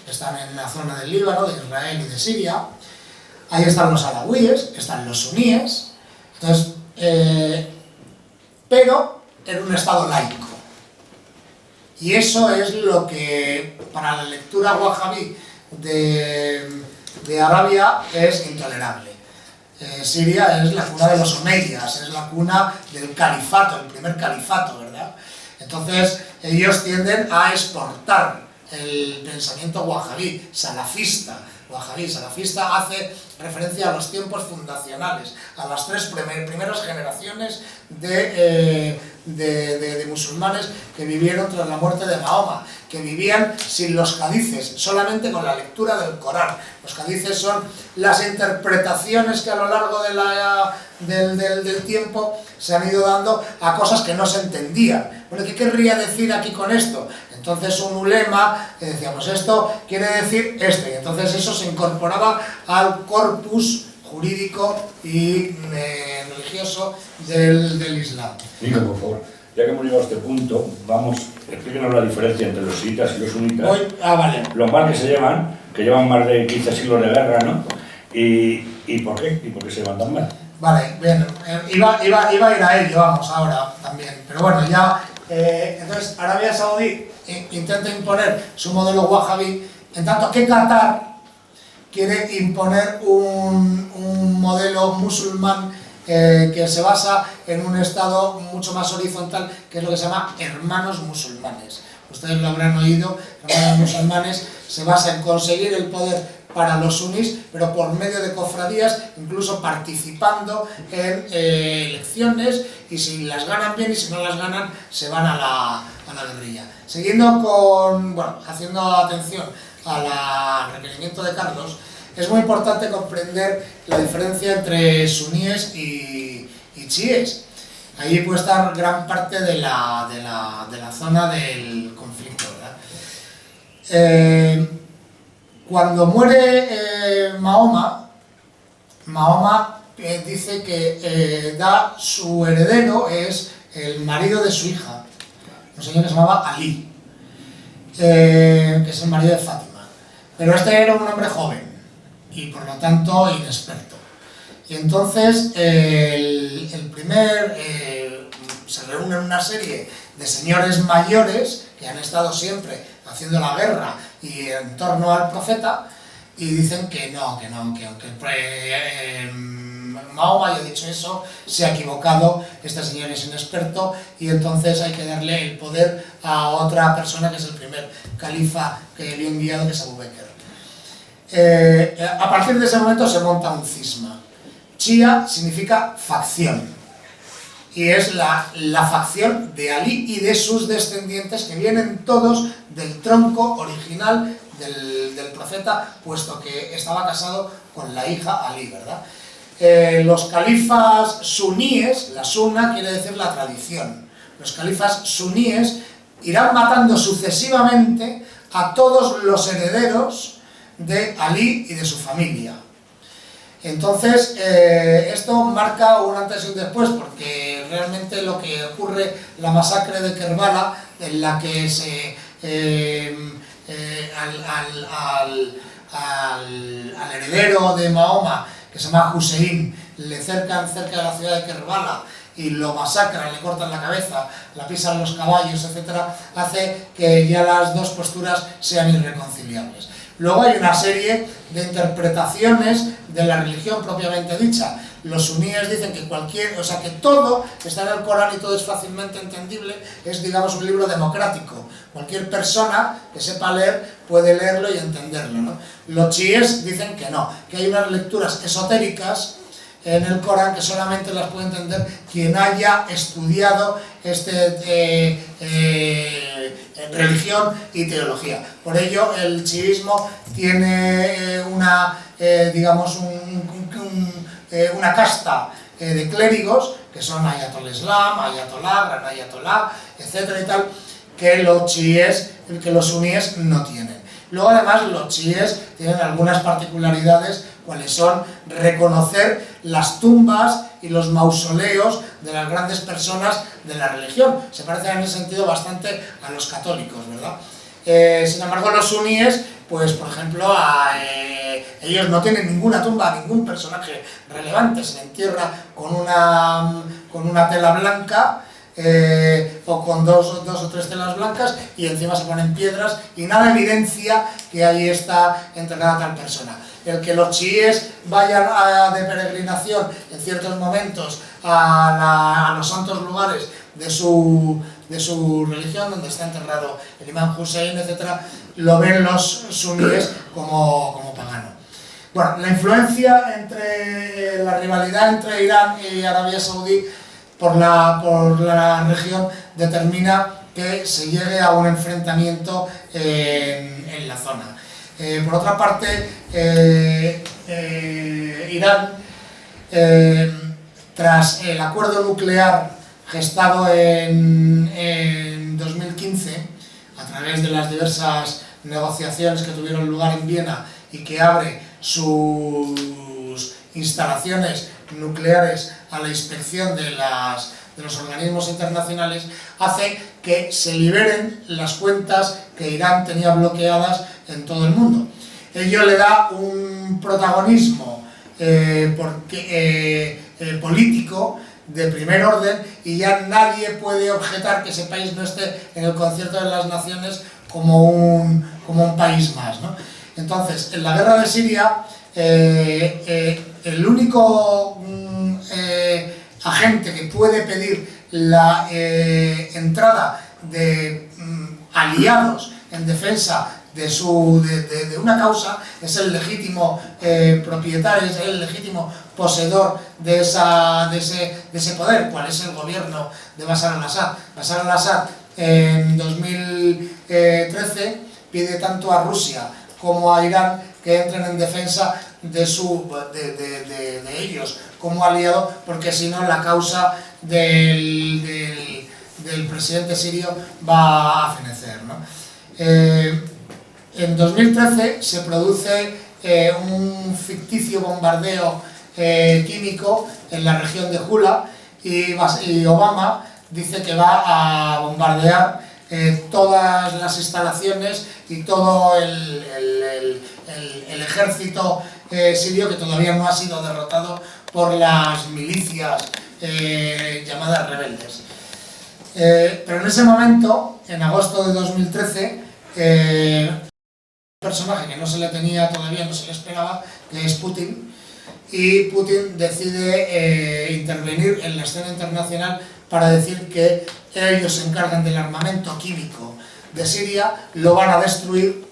que están en la zona del Líbano, de Israel y de Siria. Ahí están los alawíes, están los suníes. Entonces, pero en un estado laico. Y eso es lo que, para la lectura wahhabí de Arabia, es intolerable. Siria es la cuna de los omeyas, es la cuna del califato, el primer califato, ¿verdad? Entonces, ellos tienden a exportar el pensamiento wahhabí, salafista. Wahhabí, salafista hace referencia a los tiempos fundacionales, a las tres primeras generaciones de musulmanes que vivieron tras la muerte de Mahoma, que vivían sin los hadices, solamente con la lectura del Corán. Los hadices son las interpretaciones que a lo largo del tiempo se han ido dando a cosas que no se entendían. Bueno, ¿qué querría decir aquí con esto? Entonces un ulema decía, pues esto quiere decir esto, y entonces eso se incorporaba al corpus jurídico y religioso del Islam. Nico, por favor, ya que hemos llegado a este punto, explíquenos la diferencia entre los chiitas y los sunitas. Vale. Los mal que se llevan, que llevan más de 15 siglos de guerra, ¿no? ¿Y por qué? ¿Y por qué se llevan tan mal? Vale, bien, iba a ir a ello, vamos, ahora también, pero bueno, ya, entonces Arabia Saudí intenta imponer su modelo wahhabí, en tanto que Qatar quiere imponer un modelo musulmán que se basa en un estado mucho más horizontal, que es lo que se llama hermanos musulmanes. Ustedes lo habrán oído, hermanos musulmanes se basa en conseguir el poder para los sunís, pero por medio de cofradías, incluso participando en elecciones, y si las ganan bien y si no las ganan, se van a la guerrilla. Siguiendo con, bueno, haciendo atención al requerimiento de Carlos, es muy importante comprender la diferencia entre suníes y chiíes. Ahí puede estar gran parte de la zona del conflicto, ¿verdad? Cuando muere Mahoma dice que da su heredero, es el marido de su hija, un señor que se llamaba Ali, que es el marido de Fátima. Pero este era un hombre joven y por lo tanto inexperto. Y entonces se reúnen una serie de señores mayores que han estado siempre haciendo la guerra y en torno al profeta, y dicen que aunque Mahoma haya dicho eso, se ha equivocado, este señor es inexperto y entonces hay que darle el poder a otra persona que es el primer califa que le ha enviado, que es Abu Bakr. A partir de ese momento se monta un cisma. Chía significa facción, y es la facción de Ali y de sus descendientes, que vienen todos del tronco original del profeta, puesto que estaba casado con la hija Ali, ¿verdad? Los califas suníes, la sunna quiere decir la tradición, los califas suníes irán matando sucesivamente a todos los herederos de Ali y de su familia. Entonces, esto marca un antes y un después, porque realmente lo que ocurre, la masacre de Kerbala, en la que al heredero de Mahoma, que se llama Hussein, le cercan cerca de la ciudad de Kerbala y lo masacran, le cortan la cabeza, la pisan los caballos, etc., hace que ya las dos posturas sean irreconciliables. Luego hay una serie de interpretaciones de la religión propiamente dicha. Los suníes dicen que que todo está en el Corán y todo es fácilmente entendible, es, digamos, un libro democrático. Cualquier persona que sepa leer puede leerlo y entenderlo, ¿no? Los chiíes dicen que no, que hay unas lecturas esotéricas en el Corán que solamente las puede entender quien haya estudiado religión y teología. Por ello, el chiismo tiene una casta de clérigos, que son Ayatollah Islam, Ayatollah, Gran Ayatollah, etcétera y tal, que los suníes no tienen. Luego, además, los chiíes tienen algunas particularidades, cuales son reconocer las tumbas y los mausoleos de las grandes personas de la religión. Se parecen en ese sentido bastante a los católicos, ¿verdad? Sin embargo, los suníes, pues por ejemplo, ellos no tienen ninguna tumba a ningún personaje relevante, se le entierra con una tela blanca, o con dos o tres telas blancas, y encima se ponen piedras y nada evidencia que ahí está enterrada tal persona. El que los chiíes vayan de peregrinación en ciertos momentos a los santos lugares de su religión, donde está enterrado el imán Hussein, etc., lo ven los suníes como pagano. Bueno, la influencia la rivalidad entre Irán y Arabia Saudí por la región determina que se llegue a un enfrentamiento en la zona. Por otra parte, Irán, tras el acuerdo nuclear gestado en 2015, a través de las diversas negociaciones que tuvieron lugar en Viena y que abre sus instalaciones nucleares a la inspección de los organismos internacionales, hace que se liberen las cuentas que Irán tenía bloqueadas en todo el mundo. Ello le da un protagonismo político de primer orden, y ya nadie puede objetar que ese país no esté en el concierto de las naciones como un país más, ¿no? Entonces, en la guerra de Siria, el único agente que puede pedir la entrada de aliados en defensa de una causa es el legítimo propietario, es el legítimo poseedor de ese poder, cuál es el gobierno de Bashar al-Assad. Bashar al-Assad en 2013 pide tanto a Rusia como a Irán que entren en defensa de ellos como aliado, porque si no la causa del presidente sirio va a fenecer, ¿no? En 2013 se produce un ficticio bombardeo químico en la región de Hula y Obama dice que va a bombardear todas las instalaciones y todo el ejército sirio, que todavía no ha sido derrotado por las milicias llamadas rebeldes. Pero en ese momento, en agosto de 2013, un personaje que no se le tenía todavía, no se le esperaba, que es Putin, y Putin decide intervenir en la escena internacional para decir que ellos se encargan del armamento químico de Siria, lo van a destruir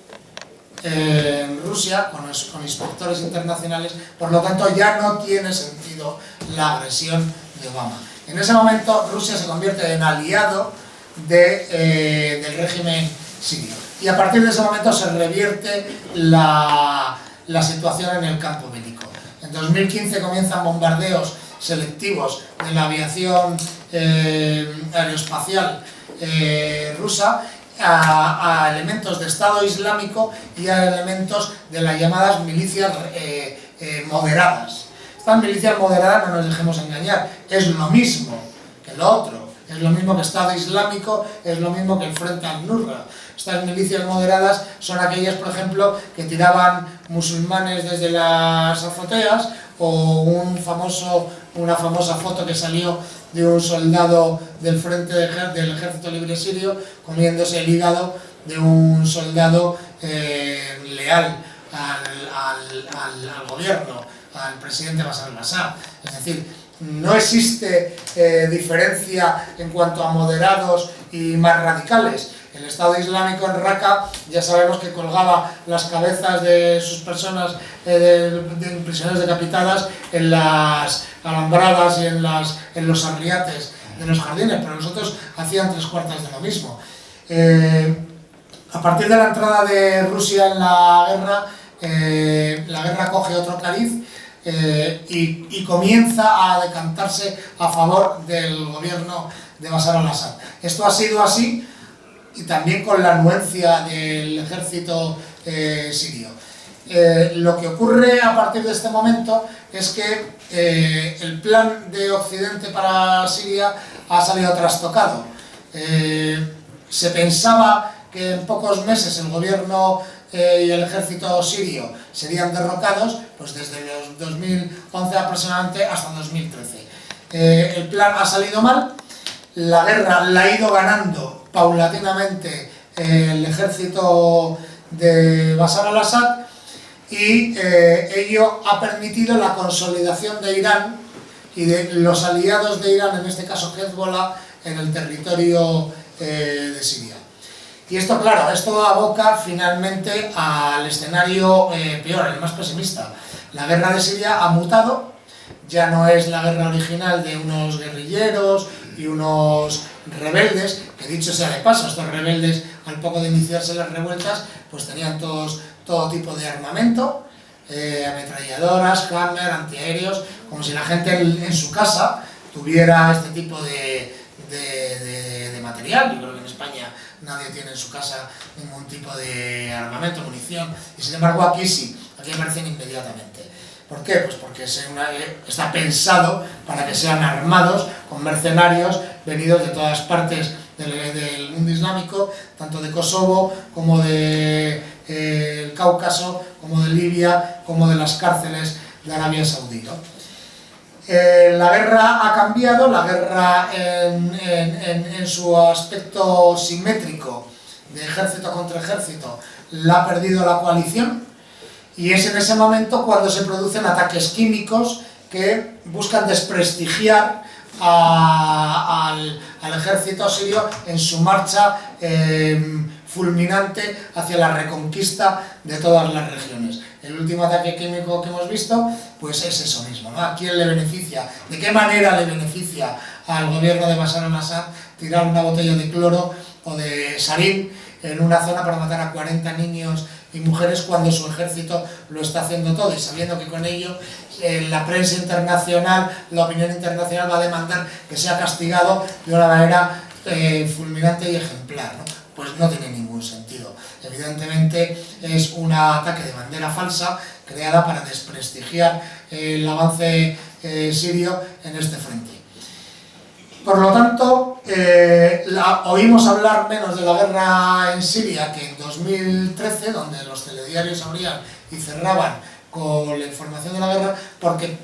en Rusia con inspectores internacionales, por lo tanto ya no tiene sentido la agresión de Obama. En ese momento Rusia se convierte en aliado del régimen sirio y a partir de ese momento se revierte la situación en el campo bélico. En 2015 comienzan bombardeos selectivos de la aviación aeroespacial rusa a elementos de Estado Islámico y a elementos de las llamadas milicias moderadas. Estas milicias moderadas, no nos dejemos engañar, es lo mismo que lo otro, es lo mismo que Estado Islámico, es lo mismo que el Frente al-Nusra. Estas milicias moderadas son aquellas, por ejemplo, que tiraban musulmanes desde las azoteas, o una famosa foto que salió de un soldado del Frente del Ejército Libre Sirio comiéndose el hígado de un soldado leal al gobierno, al presidente Bashar al-Assad. Es decir, no existe diferencia en cuanto a moderados y más radicales. El Estado Islámico en Raqqa ya sabemos que colgaba las cabezas de sus personas, de prisioneros decapitadas, en las alambradas y en los arriates de los jardines, pero nosotros hacían 3/4 de lo mismo. A partir de la entrada de Rusia en la guerra coge otro cariz y comienza a decantarse a favor del gobierno de Bashar al-Assad. Esto ha sido así y también con la anuencia del ejército sirio. Lo que ocurre a partir de este momento es que el plan de Occidente para Siria ha salido trastocado. Se pensaba que en pocos meses el gobierno y el ejército sirio serían derrocados, pues desde los 2011 aproximadamente hasta 2013. El plan ha salido mal, la guerra la ha ido ganando paulatinamente el ejército de Bashar al-Assad y ello ha permitido la consolidación de Irán y de los aliados de Irán, en este caso Hezbollah, en el territorio de Siria. Y esto, claro, esto aboca finalmente al escenario peor, el más pesimista. La guerra de Siria ha mutado, ya no es la guerra original de unos guerrilleros y unos rebeldes, que dicho sea de paso, estos rebeldes al poco de iniciarse las revueltas pues tenían todo tipo de armamento, ametralladoras, Hammer, antiaéreos, como si la gente en su casa tuviera este tipo de material. Yo creo que en España nadie tiene en su casa ningún tipo de armamento, munición, y sin embargo aquí sí, aquí aparecen inmediatamente. ¿Por qué? Pues porque está pensado para que sean armados con mercenarios venidos de todas partes del mundo islámico, tanto de Kosovo como del Cáucaso, como de Libia, como de las cárceles de Arabia Saudí, ¿no? La guerra ha cambiado, la guerra en su aspecto simétrico de ejército contra ejército la ha perdido la coalición. Y es en ese momento cuando se producen ataques químicos que buscan desprestigiar al ejército sirio en su marcha fulminante hacia la reconquista de todas las regiones. El último ataque químico que hemos visto, pues es eso mismo, ¿no? ¿A quién le beneficia? ¿De qué manera le beneficia al gobierno de Bashar al-Assad tirar una botella de cloro o de sarín en una zona para matar a 40 niños y mujeres cuando su ejército lo está haciendo todo, y sabiendo que con ello la prensa internacional, la opinión internacional va a demandar que sea castigado de una manera fulminante y ejemplar, ¿no? Pues no tiene ningún sentido. Evidentemente es un ataque de bandera falsa creada para desprestigiar el avance sirio en este frente. Por lo tanto, oímos hablar menos de la guerra en Siria que en 2013, donde los telediarios abrían y cerraban con la información de la guerra, porque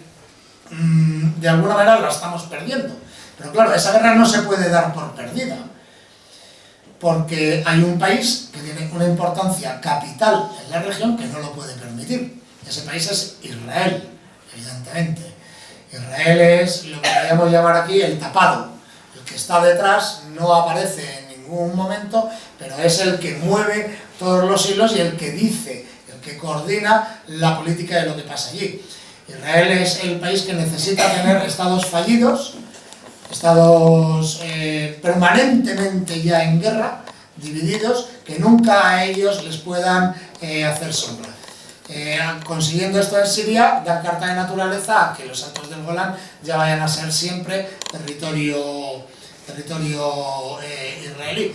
de alguna manera la estamos perdiendo. Pero claro, esa guerra no se puede dar por perdida, porque hay un país que tiene una importancia capital en la región que no lo puede permitir. Ese país es Israel, evidentemente. Israel es lo que podríamos llamar aquí el tapado. El que está detrás no aparece en ningún momento, pero es el que mueve todos los hilos y el que dice, el que coordina la política de lo que pasa allí. Israel es el país que necesita tener estados fallidos, estados permanentemente ya en guerra, divididos, que nunca a ellos les puedan hacer sombra. Consiguiendo esto en Siria, dan carta de naturaleza a que los Altos del Golán ya vayan a ser siempre territorio israelí.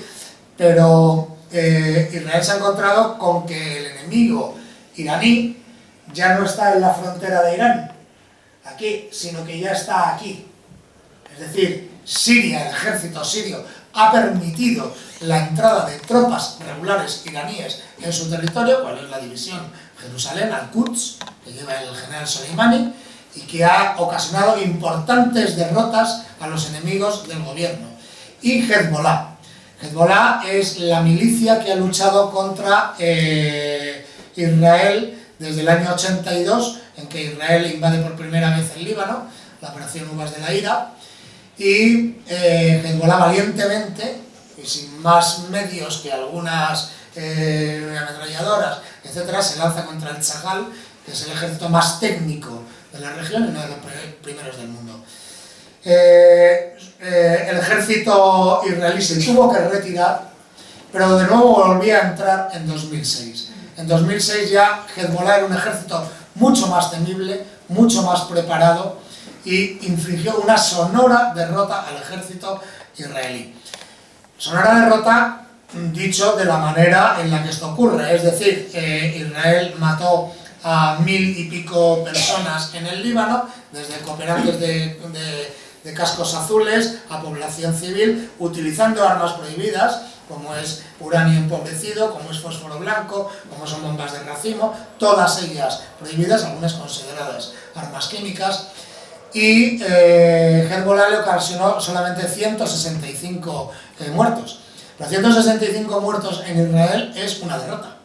Pero Israel se ha encontrado con que el enemigo iraní ya no está en la frontera de Irán, aquí, sino que ya está aquí. Es decir, Siria, el ejército sirio, ha permitido la entrada de tropas regulares iraníes en su territorio, cual es la división Jerusalén, Al-Quds, que lleva el general Soleimani, y que ha ocasionado importantes derrotas a los enemigos del gobierno. Y Hezbollah. Hezbollah es la milicia que ha luchado contra Israel desde el año 82, en que Israel invade por primera vez el Líbano, la operación Uvas de la Ira, y Hezbollah valientemente, y sin más medios que algunas ametralladoras, etc., se lanza contra el Chagall, que es el ejército más técnico de la región y uno de los primeros del mundo. El ejército israelí se tuvo que retirar, pero de nuevo volvía a entrar en 2006. En 2006 ya Hezbollah era un ejército mucho más temible, mucho más preparado, y infligió una sonora derrota al ejército israelí. Sonora derrota, dicho de la manera en la que esto ocurre, es decir, Israel mató a 1000 y pico personas en el Líbano, desde cooperantes de cascos azules a población civil, utilizando armas prohibidas, como es uranio empobrecido, como es fósforo blanco, como son bombas de racimo, todas ellas prohibidas, algunas consideradas armas químicas, y Hezbollah le ocasionó solamente 165 muertos. Los 165 muertos en Israel es una derrota.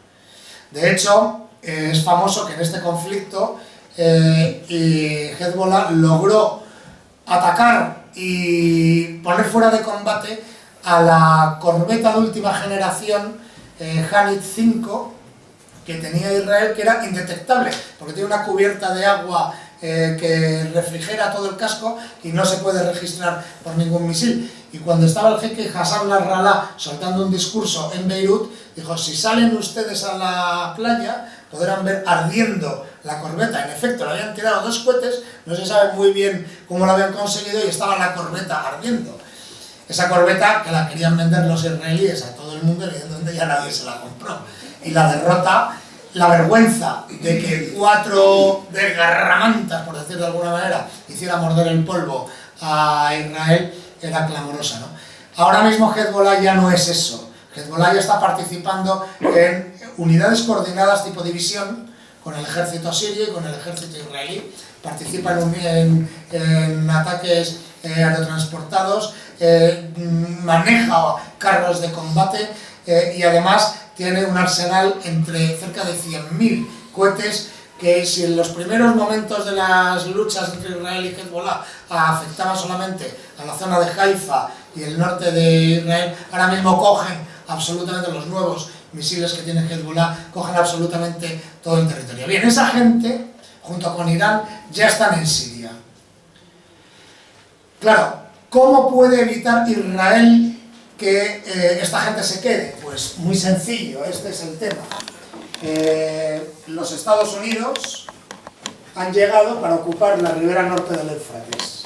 De hecho, es famoso que en este conflicto Hezbollah logró atacar y poner fuera de combate a la corbeta de última generación Hanit 5 que tenía Israel, que era indetectable, porque tiene una cubierta de agua que refrigera todo el casco y no se puede registrar por ningún misil. Y cuando estaba el jeque Hassan Nasrallah soltando un discurso en Beirut, dijo: si salen ustedes a la playa podrán ver ardiendo la corbeta. En efecto, le habían tirado 2 cohetes, no se sabe muy bien cómo lo habían conseguido, y estaba la corbeta ardiendo. Esa corbeta, que la querían vender los israelíes a todo el mundo, evidentemente ya nadie se la compró. Y la derrota, la vergüenza de que 4 desgarramantas, por decirlo de alguna manera, hiciera morder el polvo a Israel, era clamorosa, ¿no? Ahora mismo Hezbollah ya no es eso. Hezbollah ya está participando en unidades coordinadas tipo división con el ejército sirio y con el ejército israelí. Participa en ataques aerotransportados, maneja carros de combate y además tiene un arsenal entre cerca de 100.000 cohetes que si en los primeros momentos de las luchas entre Israel y Hezbollah afectaban solamente a la zona de Haifa y el norte de Israel, ahora mismo cogen absolutamente los nuevos misiles que tiene Hezbollah, cogen absolutamente todo el territorio. Bien, esa gente, junto con Irán, ya están en Siria. Claro, ¿cómo puede evitar Israel que esta gente se quede? Pues muy sencillo, este es el tema. Los Estados Unidos han llegado para ocupar la ribera norte del Éufrates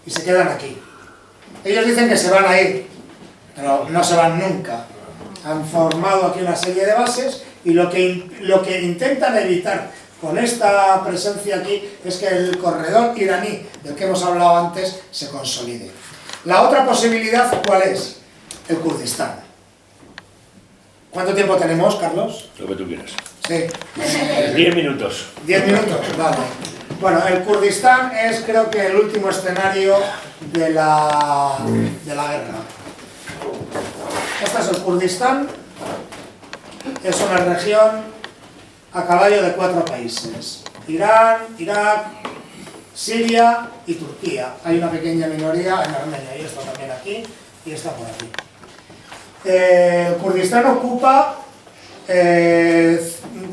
y se quedan aquí. Ellos dicen que se van a ir, pero no se van nunca. Han formado aquí una serie de bases y lo que intentan evitar con esta presencia aquí es que el corredor iraní del que hemos hablado antes se consolide. La otra posibilidad, ¿cuál es? El Kurdistán. ¿Cuánto tiempo tenemos, Carlos? Lo que tú quieras. Sí. 10 minutos. 10 minutos, vale. Bueno, el Kurdistán es creo que el último escenario de la guerra. Este es el Kurdistán. Es una región a caballo de 4 países. Irán, Irak, Siria y Turquía. Hay una pequeña minoría en Armenia, y esto también aquí, y está por aquí. El Kurdistán ocupa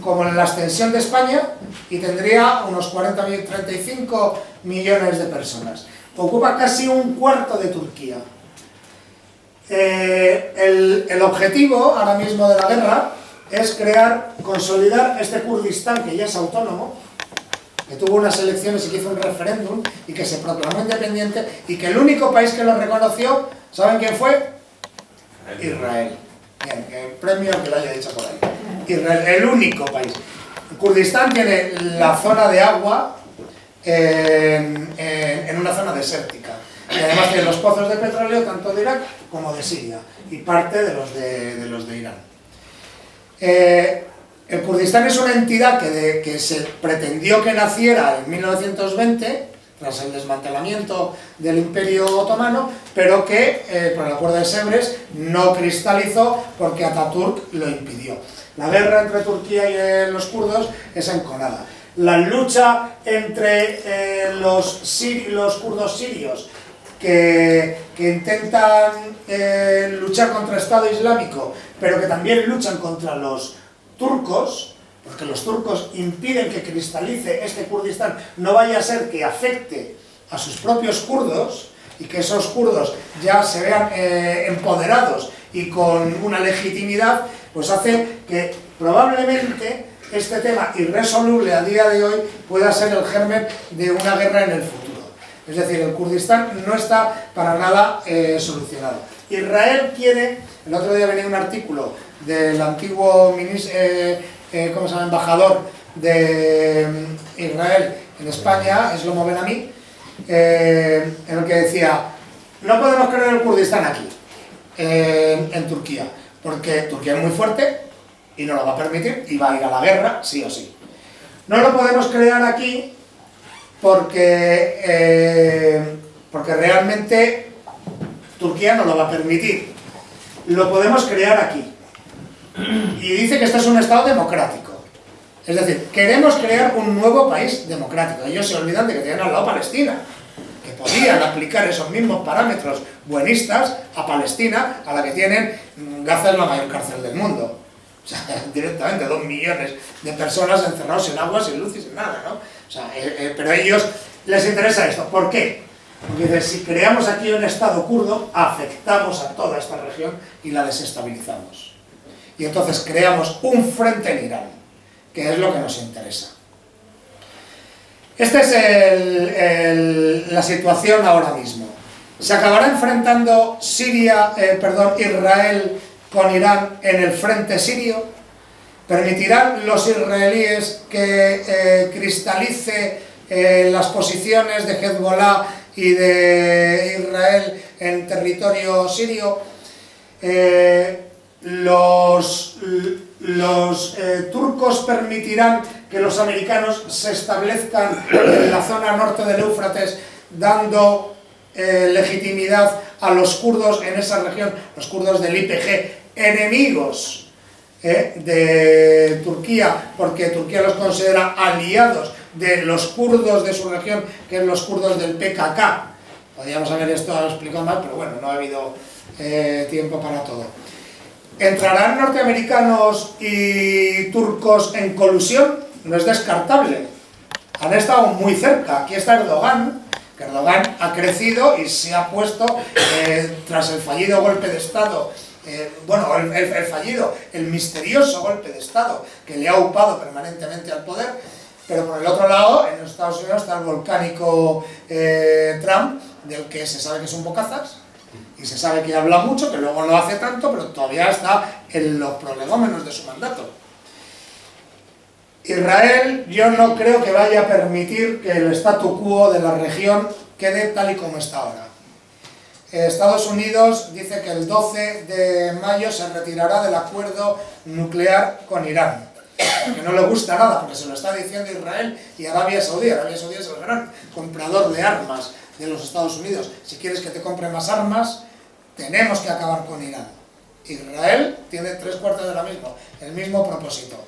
como la extensión de España y tendría unos 35 millones de personas. Ocupa casi un cuarto de Turquía. El objetivo ahora mismo de la guerra es consolidar este Kurdistán que ya es autónomo, que tuvo unas elecciones y que hizo un referéndum y que se proclamó independiente y que el único país que lo reconoció, ¿saben quién fue? Israel. Bien, el premio que lo haya dicho por ahí. Israel, el único país. Kurdistán tiene la zona de agua en una zona desértica. Y además tiene los pozos de petróleo tanto de Irak como de Siria y parte de los de Irán. El Kurdistán es una entidad que se pretendió que naciera en 1920 tras el desmantelamiento del Imperio Otomano, pero que por el Acuerdo de Sèvres no cristalizó porque Atatürk lo impidió. La guerra entre Turquía y los kurdos es enconada. La lucha entre los kurdos sirios que intentan luchar contra el Estado Islámico, pero que también luchan contra los turcos, porque los turcos impiden que cristalice este Kurdistán, no vaya a ser que afecte a sus propios kurdos y que esos kurdos ya se vean empoderados y con una legitimidad, pues hace que probablemente este tema irresoluble a día de hoy pueda ser el germen de una guerra en el futuro. Es decir, el Kurdistán no está para nada solucionado. Israel quiere, el otro día venía un artículo del antiguo embajador de Israel en España, Shlomo Ben-Ami, en el que decía, no podemos crear el Kurdistán aquí, en Turquía, porque Turquía es muy fuerte y no lo va a permitir y va a ir a la guerra, sí o sí. No lo podemos crear aquí porque realmente Turquía no lo va a permitir. Lo podemos crear aquí. Y dice que esto es un Estado democrático. Es decir, queremos crear un nuevo país democrático. Ellos se olvidan de que tienen al lado Palestina, que podían aplicar esos mismos parámetros buenistas a Palestina, a la que tienen. Gaza es la mayor cárcel del mundo. O sea, directamente 2 millones de personas encerrados sin agua, sin luz y sin nada, ¿no? O sea, pero a ellos les interesa esto. ¿Por qué? Porque dicen, si creamos aquí un Estado kurdo, afectamos a toda esta región y la desestabilizamos. Y entonces creamos un frente en Irán, que es lo que nos interesa. Esta es la situación ahora mismo. Se acabará enfrentando Israel con Irán en el frente sirio. ¿Permitirán los israelíes que cristalice las posiciones de Hezbollah y de Israel en territorio sirio? Los turcos permitirán que los americanos se establezcan en la zona norte del Éufrates, dando legitimidad a los kurdos en esa región, los kurdos del YPG, enemigos de Turquía, porque Turquía los considera aliados de los kurdos de su región, que son los kurdos del PKK. Podríamos haber esto explicado más, pero bueno, no ha habido tiempo para todo. ¿Entrarán norteamericanos y turcos en colusión? No es descartable. Han estado muy cerca. Aquí está Erdogan, que Erdogan ha crecido y se ha puesto, tras el fallido golpe de Estado, el misterioso golpe de Estado que le ha upado permanentemente al poder, pero por el otro lado, en los Estados Unidos está el volcánico Trump, del que se sabe que es un bocazas, y se sabe que habla mucho, que luego no hace tanto, pero todavía está en los prolegómenos de su mandato. Israel, yo no creo que vaya a permitir que el statu quo de la región quede tal y como está ahora. Estados Unidos dice que el 12 de mayo se retirará del acuerdo nuclear con Irán, que no le gusta nada, porque se lo está diciendo Israel y Arabia Saudí. Arabia Saudí es el gran comprador de armas de los Estados Unidos. Si quieres que te compre más armas, tenemos que acabar con Irán. Israel tiene 3/4 de lo mismo, el mismo propósito.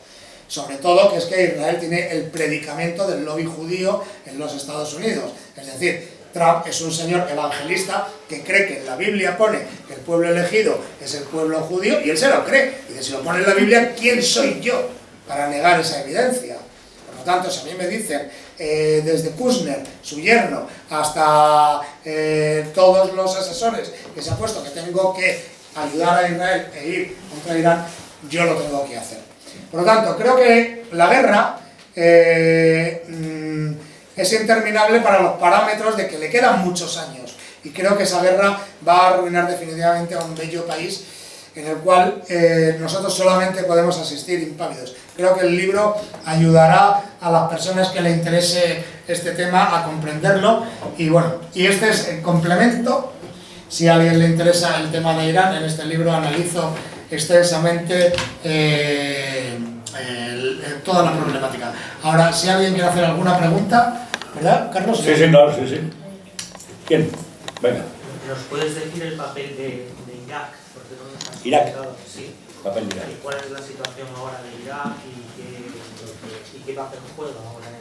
Sobre todo que es que Israel tiene el predicamento del lobby judío en los Estados Unidos. Es decir, Trump es un señor evangelista que cree que en la Biblia pone que el pueblo elegido es el pueblo judío, y él se lo cree. Y dice, si lo pone en la Biblia, ¿quién soy yo para negar esa evidencia? Por lo tanto, si a mí me dicen, desde Kushner, su yerno, hasta todos los asesores que se han puesto que tengo que ayudar a Israel e ir contra Irán, yo lo tengo que hacer. Por lo tanto, creo que la guerra es interminable para los parámetros de que le quedan muchos años, y creo que esa guerra va a arruinar definitivamente a un bello país en el cual nosotros solamente podemos asistir impávidos. Creo que el libro ayudará a las personas que le interese este tema a comprenderlo, y bueno, y este es el complemento. Si a alguien le interesa el tema de Irán, en este libro analizo extensamente toda la problemática. Ahora, si alguien quiere hacer alguna pregunta, ¿verdad, Carlos? Sí, claro, sí. ¿Quién? Venga. ¿Nos puedes decir el papel de Irak? Porque no nos has Irak. explicado. Sí. Papel de Irak. ¿Y cuál es la situación ahora de Irak y qué papel juega ahora en el...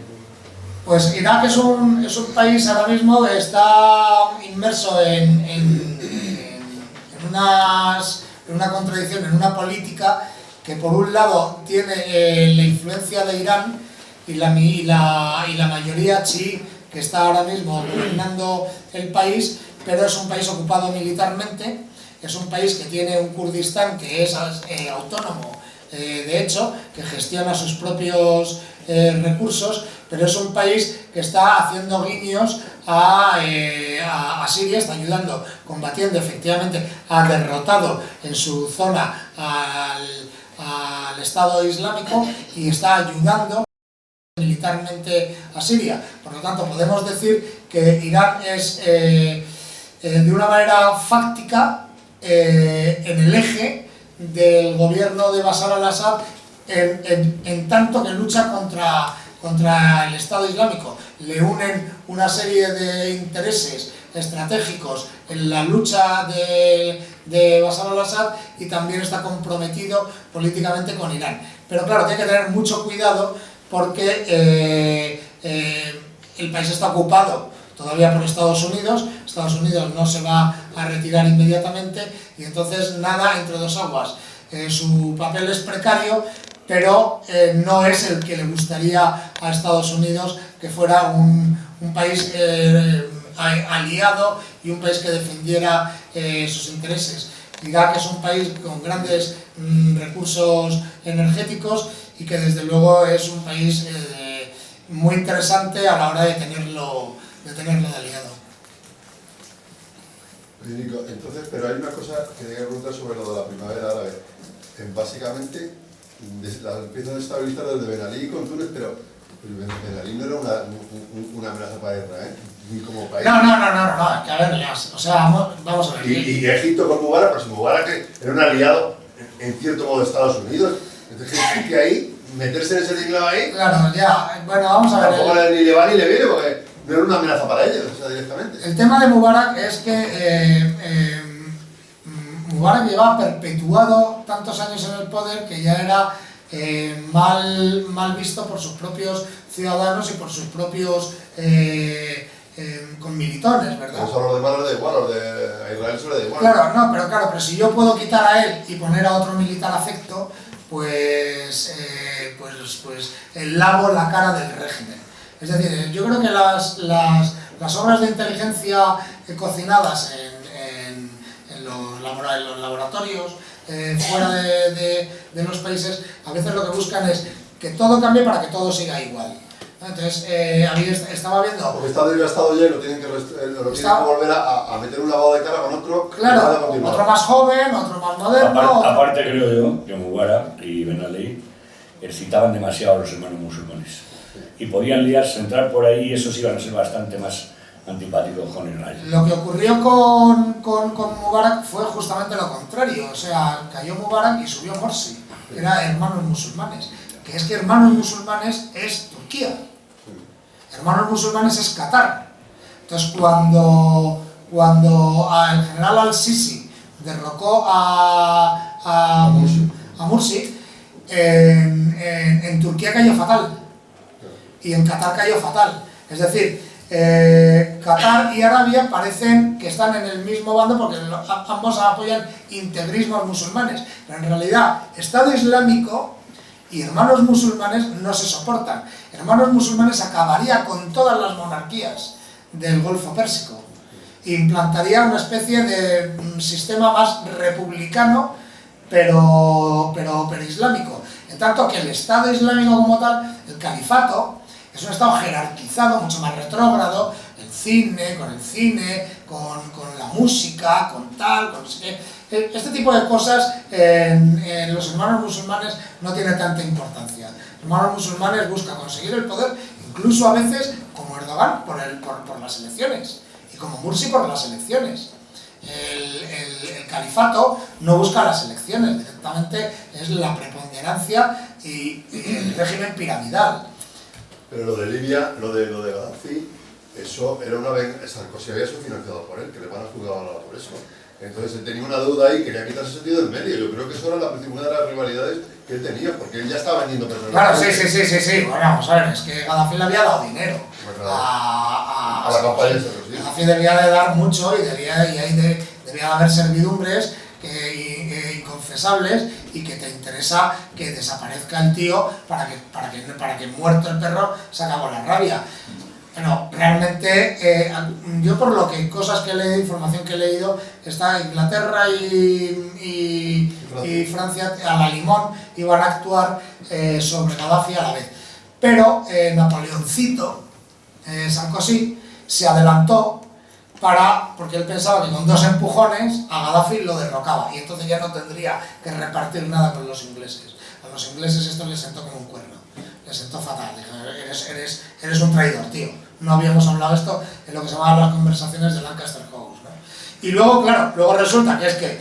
Pues Irak es un país ahora mismo que está inmerso en una contradicción, en una política que por un lado tiene la influencia de Irán y la mayoría chií que está ahora mismo gobernando el país, pero es un país ocupado militarmente, es un país que tiene un Kurdistán que es autónomo, de hecho, que gestiona sus propios recursos, pero es un país que está haciendo guiños a Siria, está ayudando, combatiendo efectivamente, ha derrotado en su zona al Estado Islámico y está ayudando militarmente a Siria. Por lo tanto, podemos decir que Irán es, de una manera fáctica, en el eje del gobierno de Bashar al-Assad, en tanto que lucha contra el Estado Islámico. Le unen una serie de intereses estratégicos en la lucha de Bashar al-Assad, y también está comprometido políticamente con Irán. Pero claro, tiene que tener mucho cuidado porque el país está ocupado todavía por Estados Unidos. Estados Unidos no se va a retirar inmediatamente, y entonces nada entre dos aguas. Su papel es precario, pero no es el que le gustaría a Estados Unidos, que fuera un país aliado y un país que defendiera sus intereses. Irak es un país con grandes recursos energéticos y que desde luego es un país muy interesante a la hora de tenerlo de aliado. Nico, entonces, pero hay una cosa que tengo que preguntar sobre lo de la primavera árabe. Básicamente, la empiezan a estabilizar desde Ben Ali con Túnez, pero Ben Ali no era una amenaza para Israel, ni como país. No, que a ver, o sea, vamos a ver. Y Egipto con Mubarak, pues Mubarak era un aliado, en cierto modo, de Estados Unidos. Entonces, que ahí, meterse en ese tinglado ahí... Claro, ya, bueno, vamos a ver. Tampoco ni le va ni le viene, porque no era una amenaza para ellos, o sea, directamente. El tema de Mubarak es que Mubarak llevaba perpetuado tantos años en el poder que ya era mal visto por sus propios ciudadanos y por sus propios conmilitones, ¿verdad? Eso a los demás les da igual, a Israel se le da igual. Claro, no, pero si yo puedo quitar a él y poner a otro militar afecto, pues lavo la cara del régimen. Es decir, yo creo que las obras de inteligencia cocinadas en los laboratorios, fuera de los países, a veces lo que buscan es que todo cambie para que todo siga igual. Entonces, a mí estaba viendo... Porque está desgastado ya y lo tienen que volver a meter un lavado de cara con otro. Claro, otro más joven, otro más moderno... Aparte creo yo que Mubarak y Ben Ali excitaban demasiado a los hermanos musulmanes. Y podían liarse, entrar por ahí y esos iban a ser bastante más antipáticos con Israel. Lo que ocurrió con Mubarak fue justamente lo contrario. O sea, cayó Mubarak y subió Morsi, que era hermanos musulmanes. Que es que hermanos musulmanes es Turquía. Hermanos musulmanes es Qatar. Entonces, cuando el general al-Sisi derrocó a Morsi, en Turquía cayó fatal. Y en Qatar cayó fatal. Es decir, Qatar y Arabia parecen que están en el mismo bando porque ambos apoyan integrismos musulmanes. Pero en realidad, Estado Islámico y hermanos musulmanes no se soportan. Hermanos musulmanes acabaría con todas las monarquías del Golfo Pérsico. Implantaría una especie de sistema más republicano, pero islámico. En tanto que el Estado Islámico como tal, el califato, es un estado jerarquizado, mucho más retrógrado, con el cine, con la música, con tal, con no sé qué. Este tipo de cosas en los hermanos musulmanes no tiene tanta importancia. Los hermanos musulmanes buscan conseguir el poder, incluso a veces, como Erdogan, por las elecciones, y como Morsi por las elecciones. El califato no busca las elecciones, directamente es la preponderancia y el régimen piramidal. Pero lo de Libia, lo de Gaddafi, eso era una vez, Sarkozy había sido financiado por él, que le van a juzgar ahora por eso. Entonces él tenía una deuda ahí, quería quitarse ese tío del medio. Yo creo que eso era una de las rivalidades que él tenía, porque él ya estaba vendiendo petróleo. Claro, sí. Bueno, vamos a ver, es que Gaddafi le había dado dinero a la campaña de Sarkozy. Gaddafi debía de dar mucho y debía de haber servidumbres inconfesables y que te interesa que desaparezca el tío para que muerto el perro se acabó la rabia. Bueno, realmente yo por lo que cosas que he leído, información que he leído, está Inglaterra y Francia a la limón iban a actuar sobre Gaddafi a la vez. Pero Napoleoncito, Sarkozy, se adelantó porque él pensaba que con 2 empujones a Gaddafi lo derrocaba y entonces ya no tendría que repartir nada con los ingleses. A los ingleses esto les sentó como un cuerno, les sentó fatal. Dijeron, eres un traidor, tío. No habíamos hablado esto en lo que se llamaban las conversaciones de Lancaster House, ¿no? Y luego, claro, resulta que es que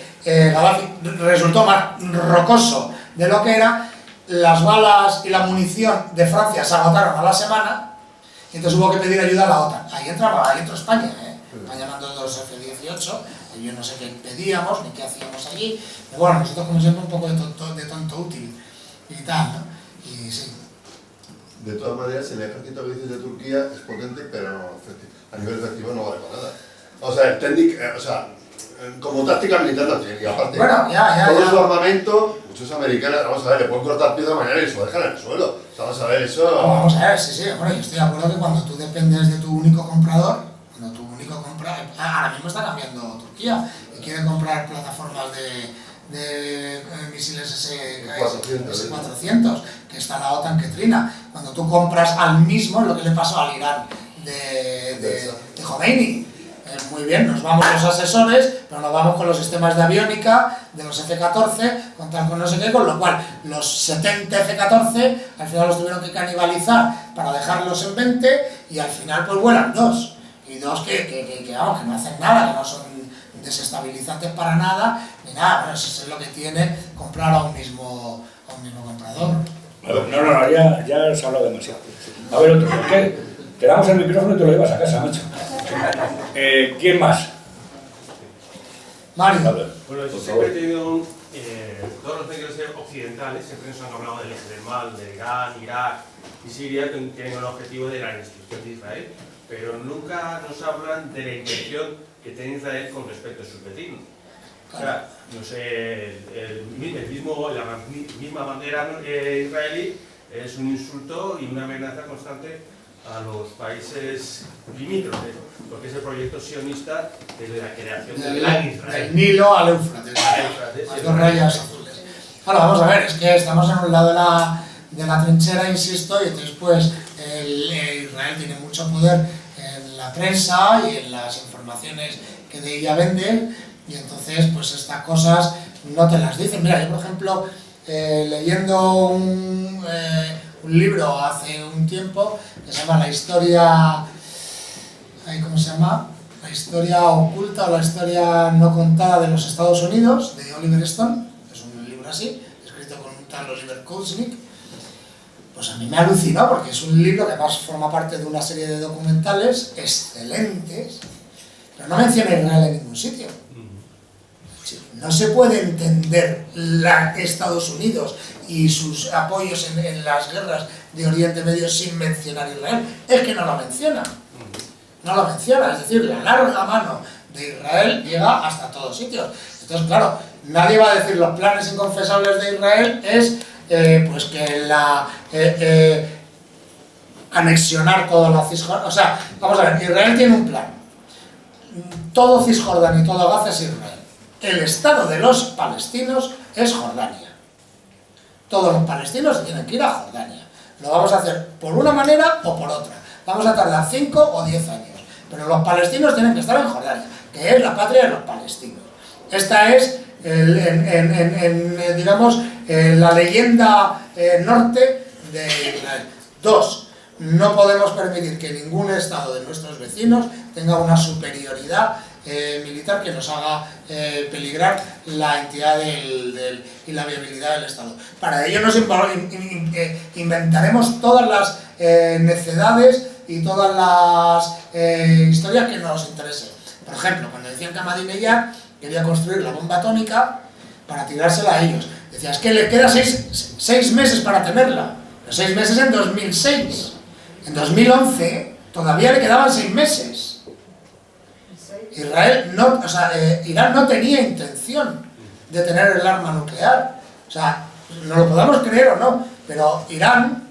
Gaddafi resultó más rocoso de lo que era. Las balas y la munición de Francia se agotaron a la semana y entonces hubo que pedir ayuda a la OTAN. Ahí entraba España, España mandó 2 F-18, yo no sé qué pedíamos ni qué hacíamos allí, pero bueno, nosotros como siempre un poco de tonto útil y tal, ¿no? Y sí. De todas maneras, el ejército que dices de Turquía es potente, pero no, a nivel efectivo no vale para nada. O sea, como táctica militar no tiene, y aparte, bueno, todo su armamento, muchos americanos, vamos a ver, le pueden cortar pieza mañana y se lo dejan en el suelo. Vamos a ver, eso... Vamos a ver, sí, bueno, yo estoy de acuerdo que cuando tú dependes de tu único comprador, ahora mismo está cambiando Turquía y quiere comprar plataformas de misiles S-400, que está la OTAN que trina. Cuando tú compras al mismo, lo que le pasó al Irán de Khomeini. Muy bien, nos vamos los asesores, pero nos vamos con los sistemas de aviónica, de los F-14, con tal con no sé qué, con lo cual los 70 F-14 al final los tuvieron que canibalizar para dejarlos en 20 y al final pues vuelan 2. Y 2 que no hacen nada, que no son desestabilizantes para nada, ni nada. Bueno, eso es lo que tiene comprar a un mismo comprador. No, ya se ha hablado demasiado. A ver, otro, ¿por qué? Te damos el micrófono y te lo llevas a casa, macho. ¿Quién más? Mario. A ver. Bueno, yo Por siempre he favor. tenido, todos los medios occidentales siempre nos han hablado del eje del mal, de Irán, Irak y Siria, que tienen el objetivo de la destrucción de Israel, pero nunca nos hablan de la intención que tiene Israel con respecto a sus vecinos. O sea, no sé, la misma bandera israelí es un insulto y una amenaza constante a los países limítrofes, porque es el proyecto sionista desde la creación del Gran Israel. Del Nilo al Éufrates, las dos rayas azules. Bueno, vamos a ver, es que estamos en un lado de la trinchera, insisto, y entonces pues Israel tiene mucho poder en la prensa y en las informaciones que de ella venden, y entonces pues estas cosas no te las dicen. Mira, yo por ejemplo, leyendo un libro hace un tiempo que se llama La historia, ¿cómo se llama? La historia oculta o la historia no contada de los Estados Unidos, de Oliver Stone, es un libro así, escrito con un tal Oliver Koznick. Pues a mí me alucinó porque es un libro que además forma parte de una serie de documentales excelentes, pero no menciona Israel en ningún sitio. No se puede entender Estados Unidos y sus apoyos en las guerras de Oriente Medio sin mencionar Israel. Es que no lo menciona. No lo menciona, es decir, la larga mano de Israel llega hasta todos sitios. Entonces, claro, nadie va a decir los planes inconfesables de Israel es pues que anexionar toda la Cisjordania. O sea, vamos a ver, Israel tiene un plan. Todo Cisjordania y todo Gaza es Israel. El estado de los palestinos es Jordania. Todos los palestinos tienen que ir a Jordania. Lo vamos a hacer por una manera o por otra. Vamos a tardar 5 o 10 años. Pero los palestinos tienen que estar en Jordania, que es la patria de los palestinos. Esta es, digamos, la leyenda norte de Israel. 2. No podemos permitir que ningún estado de nuestros vecinos tenga una superioridad militar que nos haga peligrar la entidad y la viabilidad del Estado. Para ello nos inventaremos todas las necedades y todas las historias que nos interesen. Por ejemplo, cuando decían que Ahmadinejad quería construir la bomba atómica para tirársela a ellos, decía, es que le queda 6 meses para tenerla, pero 6 meses en 2006. En 2011 todavía le quedaban 6 meses. Irán no tenía intención de tener el arma nuclear. O sea, no lo podamos creer o no, pero Irán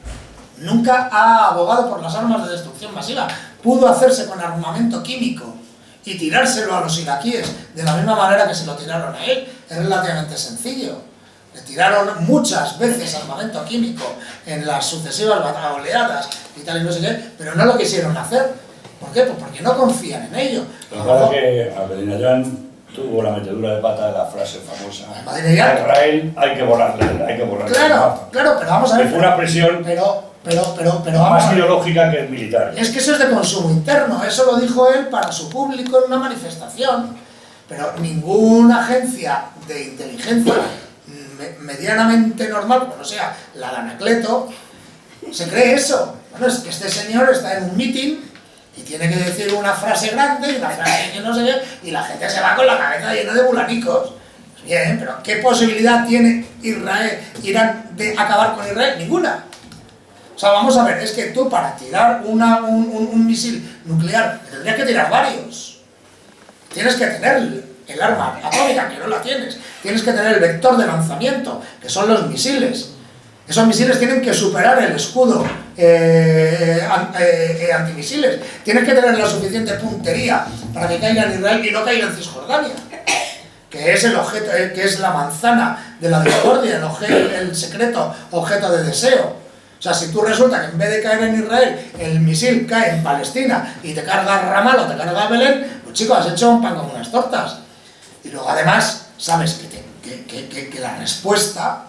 nunca ha abogado por las armas de destrucción masiva. Pudo hacerse con armamento químico y tirárselo a los iraquíes de la misma manera que se lo tiraron a él. Es relativamente sencillo. Le tiraron muchas veces armamento químico en las sucesivas oleadas y tal y no sé qué, pero no lo quisieron hacer. ¿Por qué? Pues porque no confían en ello. Lo que pasa es que Ahmadinejad tuvo la metedura de pata de la frase famosa: Ahmadinejad, a Israel hay que borrarle, hay que borrarle. Claro, pero vamos a ver. Y fue una presión Pero vamos más a ver. ideológica que militar. Es que eso es de consumo interno, eso lo dijo él para su público en una manifestación. Pero ninguna agencia de inteligencia medianamente normal, como no sea la de Anacleto, se cree eso. Bueno, es que este señor está en un meeting y tiene que decir una frase grande y una frase que no sé qué, y la gente se va con la cabeza llena de bulanicos. Bien, pero ¿qué posibilidad tiene Irán de acabar con Israel? Ninguna. O sea, vamos a ver, es que tú para tirar un misil nuclear tendrías que tirar varios. Tienes que tener el arma atómica, que no la tienes. Tienes que tener el vector de lanzamiento, que son los misiles. Esos misiles tienen que superar el escudo antimisiles. Tienes que tener la suficiente puntería para que caiga en Israel y no caiga en Cisjordania, que es el objeto, que es la manzana de la discordia, el secreto objeto de deseo. O sea, si tú resulta que en vez de caer en Israel, el misil cae en Palestina y te carga Ramallah o te carga Belén, pues chicos, has hecho un pan con unas tortas. Y luego además, sabes que la respuesta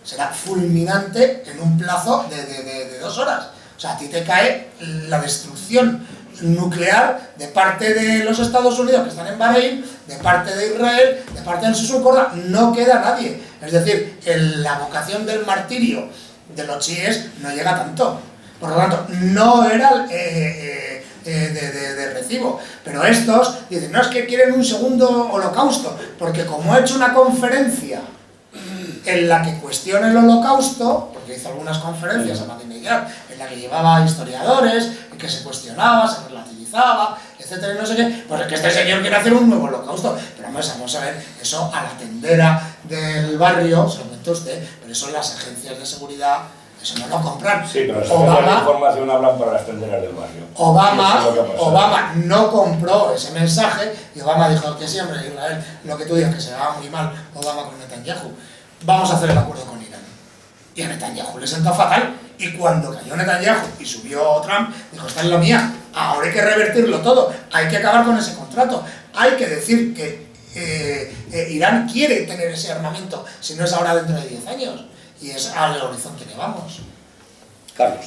será fulminante en un plazo de 2 horas. O sea, a ti te cae la destrucción nuclear de parte de los Estados Unidos, que están en Bahrein, de parte de Israel, de parte del Cisjordania, no queda nadie. Es decir, la vocación del martirio de los chiíes no llega tanto. Por lo tanto, no era de recibo. Pero estos dicen, no, es que quieren un segundo holocausto, porque como ha hecho una conferencia en la que cuestiona el holocausto, porque hizo algunas conferencias a Ahmadinejad, en la que llevaba historiadores, en que se cuestionaba, se relativizaba, etcétera, y no sé qué, pues es que este señor quiere hacer un nuevo holocausto. Pero vamos a ver, eso a la tendera del barrio, se lo cuento usted, pero eso las agencias de seguridad, eso no lo compran. Sí, pero las agencias de información hablan para las tenderas del barrio. Obama no compró ese mensaje y Obama dijo que siempre Israel, lo que tú digas que se va muy mal Obama con Netanyahu, vamos a hacer el acuerdo con Irán. Y a Netanyahu le sentó fatal. Y cuando cayó Netanyahu y subió Trump, dijo, esta es la mía, ahora hay que revertirlo todo, hay que acabar con ese contrato, hay que decir que Irán quiere tener ese armamento, si no es ahora dentro de 10 años, y es al horizonte que vamos. Carlos.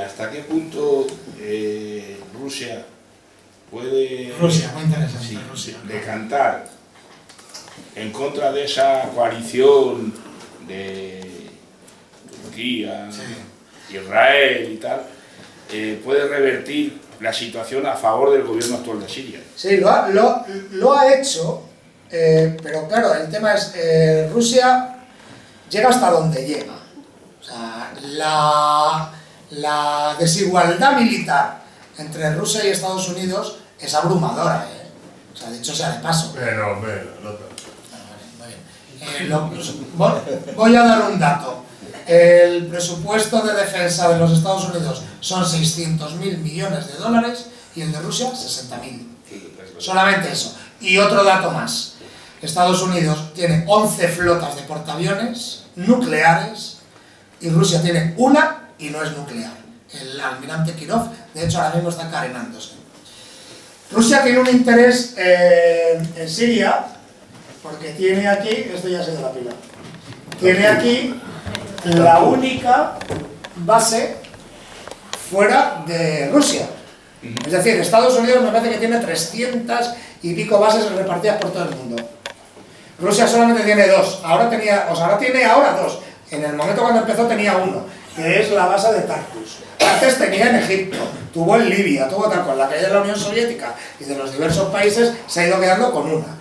¿Hasta qué punto Rusia puede Muy interesante, Rusia. decantar en contra de esa coalición de Turquía, Israel y tal, puede revertir la situación a favor del gobierno actual de Siria? Sí, lo ha hecho, pero claro, el tema es, Rusia llega hasta donde llega. O sea, la desigualdad militar entre Rusia y Estados Unidos es abrumadora, O sea, dicho sea de paso. Pero, Voy a dar un dato. El presupuesto de defensa de los Estados Unidos son 600.000 millones de dólares y el de Rusia 60.000. Solamente eso. Y otro dato más. Estados Unidos tiene 11 flotas de portaaviones nucleares y Rusia tiene una y no es nuclear. El almirante Kirov, de hecho, ahora mismo está carenándose. Rusia tiene un interés en Siria porque tiene aquí, esto ya se da la pila, tiene aquí la única base fuera de Rusia. Es decir, Estados Unidos me parece que tiene 300 y pico bases repartidas por todo el mundo. Rusia solamente tiene 2, ahora tiene ahora 2. En el momento cuando empezó tenía 1, que es la base de Tartus. Antes tenía en Egipto, tuvo en Libia, tuvo tal, con la caída de la Unión Soviética y de los diversos países se ha ido quedando con una.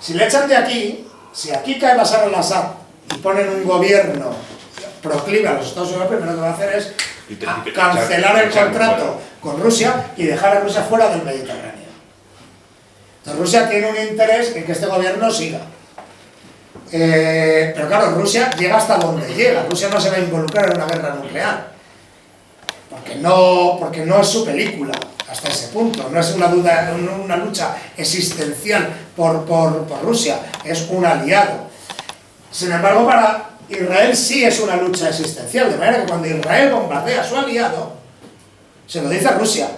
Si le echan de aquí, si aquí cae Bashar al-Assad y ponen un gobierno proclive a los Estados Unidos, primero que va a hacer es cancelar el contrato con Rusia y dejar a Rusia fuera del Mediterráneo. Entonces Rusia tiene un interés en que este gobierno siga. Pero claro, Rusia llega hasta donde llega. Rusia no se va a involucrar en una guerra nuclear. Porque no es su película hasta ese punto. No es una lucha existencial por Rusia. Es un aliado. Sin embargo, para Israel sí es una lucha existencial. De manera que cuando Israel bombardea a su aliado, se lo dice a Rusia.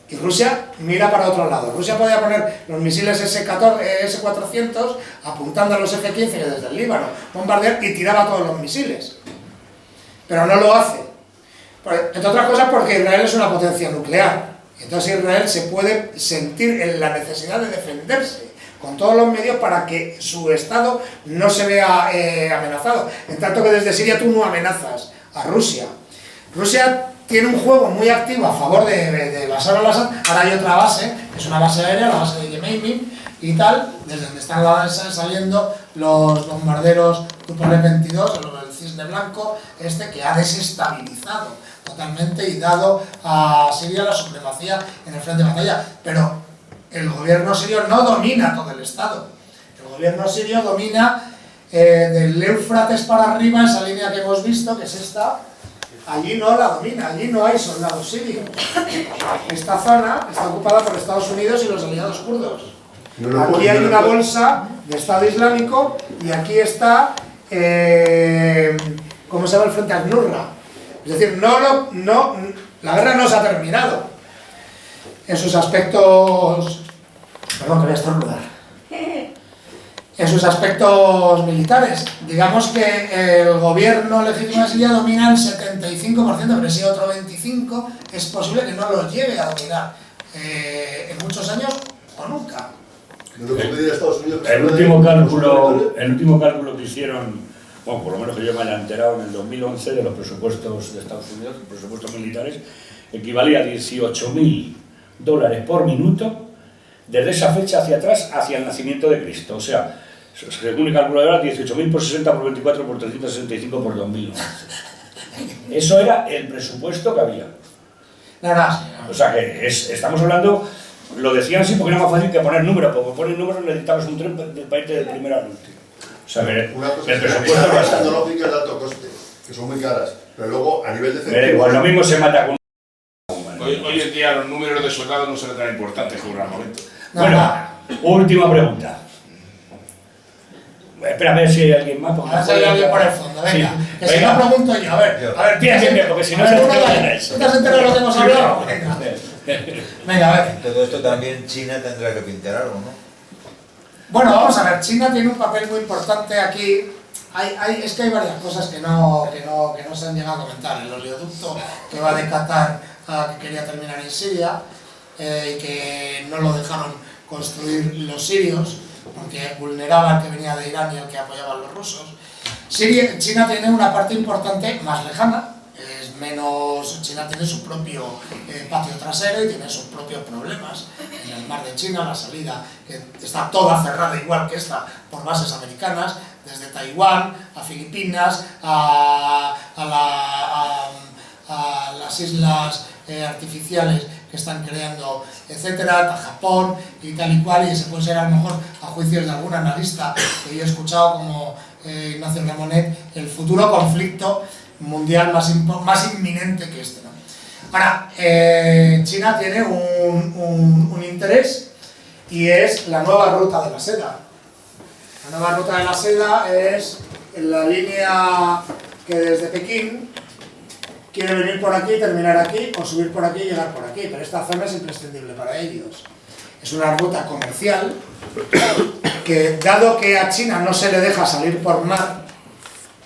Y Rusia mira para otro lado. Rusia podía poner los misiles S-400 apuntando a los F-15 que desde el Líbano bombardear y tiraba todos los misiles. Pero no lo hace. Entre otras cosas porque Israel es una potencia nuclear. Entonces Israel se puede sentir en la necesidad de defenderse con todos los medios para que su Estado no se vea amenazado. En tanto que desde Siria tú no amenazas a Rusia. Rusia tiene un juego muy activo a favor de Bashar al-Assad. Ahora hay otra base, que es una base aérea, la base de Yemeni y tal, desde donde están saliendo los bombarderos Tupolev-22, el Cisne Blanco, que ha desestabilizado totalmente y dado a Siria la supremacía en el frente de batalla. Pero el gobierno sirio no domina todo el Estado. El gobierno sirio domina del Éufrates para arriba, esa línea que hemos visto, que es esta. Allí no la domina, allí no hay soldados sirios. Esta zona está ocupada por Estados Unidos y los aliados kurdos. Aquí hay una bolsa de Estado Islámico y aquí está, ¿cómo se llama el frente al-Nusra? Es decir, la guerra no se ha terminado. En sus aspectos... Perdón, que voy a estornudar. En sus aspectos militares, digamos que el gobierno legítimo de Siria domina el 75%, pero ese otro 25% es posible que no lo lleve a dominar en muchos años o nunca. El último cálculo que hicieron, bueno, por lo menos que yo me haya enterado en el 2011 de los presupuestos de Estados Unidos, los presupuestos militares, equivalía a $18.000 por minuto desde esa fecha hacia atrás, hacia el nacimiento de Cristo. O sea, según el calculador, 18.000 por 60 por 24 por 365 por 2011. Eso era el presupuesto que había. O sea que estamos hablando, lo decían así porque era más fácil que poner números, porque poner números necesitabas un tren del país del primero al último. O sea que una cosa el es presupuesto las bastante. tecnológicas de alto coste, que son muy caras, pero luego a nivel de Me da igual, lo mismo se mata con... Hoy en día los números de soldados no son tan importantes como en el momento. Bueno, última pregunta. Espera a ver si hay alguien más. A ver si hay alguien por el fondo, venga. Sí. Que si no pregunto yo, a ver, tira siempre, porque si no se ¿tú te te has enterado de lo que hemos hablado? Venga, a ver. Todo esto también China tendrá que pintar algo, ¿no? Bueno, vamos a ver, China tiene un papel muy importante aquí. Es que hay varias cosas que no se han llegado a comentar. El oleoducto que va de Qatar que quería terminar en Siria y que no lo dejaron construir los sirios porque vulneraba al que venía de Irán y al que apoyaban los rusos. China tiene una parte importante más lejana, China tiene su propio patio trasero y tiene sus propios problemas. En el mar de China, la salida, que está toda cerrada igual que esta, por bases americanas, desde Taiwán a Filipinas, a las islas artificiales que están creando, etcétera, a Japón y tal y cual, y ese puede ser a lo mejor, a juicios de algún analista que yo he escuchado como Ignacio Ramonet, el futuro conflicto mundial más inminente que este, ¿no? Ahora, China tiene un interés y es la nueva ruta de la seda. La nueva ruta de la seda es la línea que desde Pekín quiere venir por aquí, terminar aquí, o subir por aquí y llegar por aquí, pero esta zona es imprescindible para ellos. Es una ruta comercial que, dado que a China no se le deja salir por mar,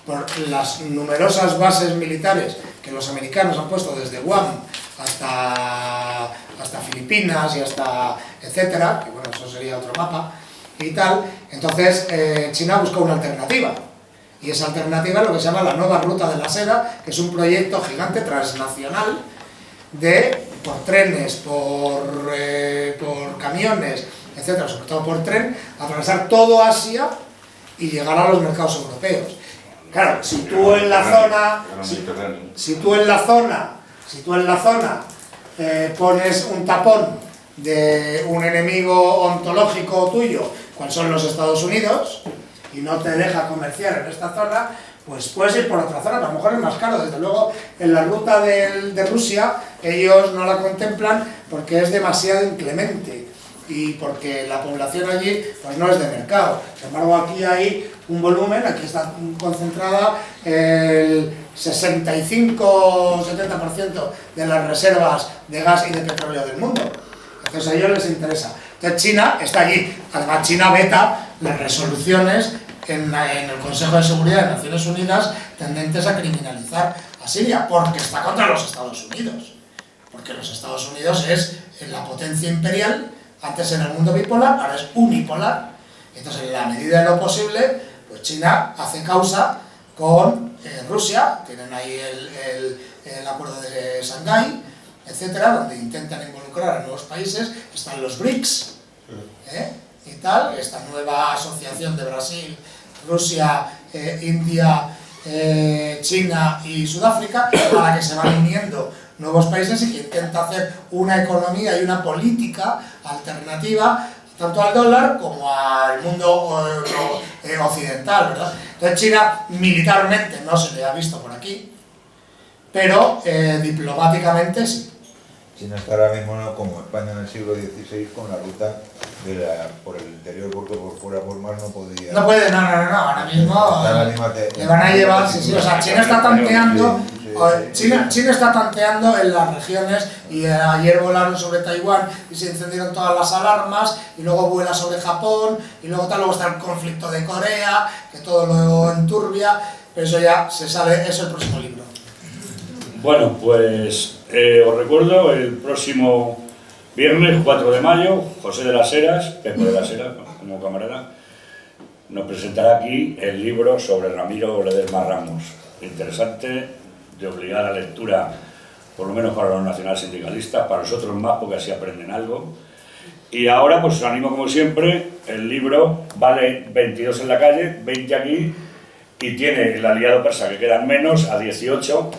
por las numerosas bases militares que los americanos han puesto desde Guam hasta Filipinas y hasta etcétera, que bueno, eso sería otro mapa y tal, entonces China busca una alternativa. Y esa alternativa es lo que se llama la nueva ruta de la seda, que es un proyecto gigante transnacional por trenes, por camiones, etcétera, sobre todo por tren, atravesar todo Asia y llegar a los mercados europeos. Claro, si tú en la zona pones un tapón de un enemigo ontológico tuyo, cuál son los Estados Unidos, y no te deja comerciar en esta zona, pues puedes ir por otra zona, pero a lo mejor es más caro. Desde luego, en la ruta de Rusia, ellos no la contemplan porque es demasiado inclemente y porque la población allí pues no es de mercado. Sin embargo, aquí hay un volumen, aquí está concentrada el 65-70% de las reservas de gas y de petróleo del mundo. Entonces a ellos les interesa. Entonces China está allí. Además, China veta las resoluciones en el Consejo de Seguridad de Naciones Unidas tendentes a criminalizar a Siria, porque está contra los Estados Unidos. Porque los Estados Unidos es la potencia imperial, antes era el mundo bipolar, ahora es unipolar. Entonces, en la medida de lo posible, pues China hace causa con Rusia, tienen ahí el acuerdo de Shanghái, etcétera, donde intentan involucrar a nuevos países, están los BRICS, y tal, esta nueva asociación de Brasil, Rusia, India, China y Sudáfrica, a la que se van uniendo nuevos países y que intenta hacer una economía y una política alternativa tanto al dólar como al mundo occidental, ¿verdad? Entonces China militarmente no se le ha visto por aquí, pero diplomáticamente sí. China está ahora mismo, ¿no?, como España en el siglo XVI, con la ruta por el interior, porque por fuera, por mar, no podía... No puede, no, ahora mismo le van a llevar, sí, o sea, China está tanteando, China está tanteando en las regiones, y ayer volaron sobre Taiwán y se encendieron todas las alarmas, y luego vuela sobre Japón, y luego está el conflicto de Corea, que todo lo enturbia, pero eso ya se sale, es el próximo libro. Bueno, pues os recuerdo, el próximo viernes 4 de mayo, José de las Heras, Pepe de las Heras, como camarada, nos presentará aquí el libro sobre Ramiro Ledesma Ramos. Interesante, de obligada lectura por lo menos para los nacionalsindicalistas, para los otros más, porque así aprenden algo. Y ahora pues os animo como siempre, el libro vale 22 en la calle, 20 aquí, y tiene el aliado persa, que quedan menos, a 18,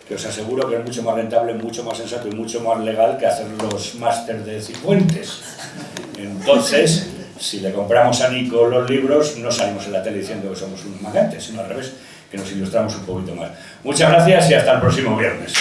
que os aseguro que es mucho más rentable, mucho más sensato y mucho más legal que hacer los máster de Cifuentes. Entonces, si le compramos a Nico los libros, no salimos en la tele diciendo que somos unos magantes, sino al revés, que nos ilustramos un poquito más. Muchas gracias y hasta el próximo viernes.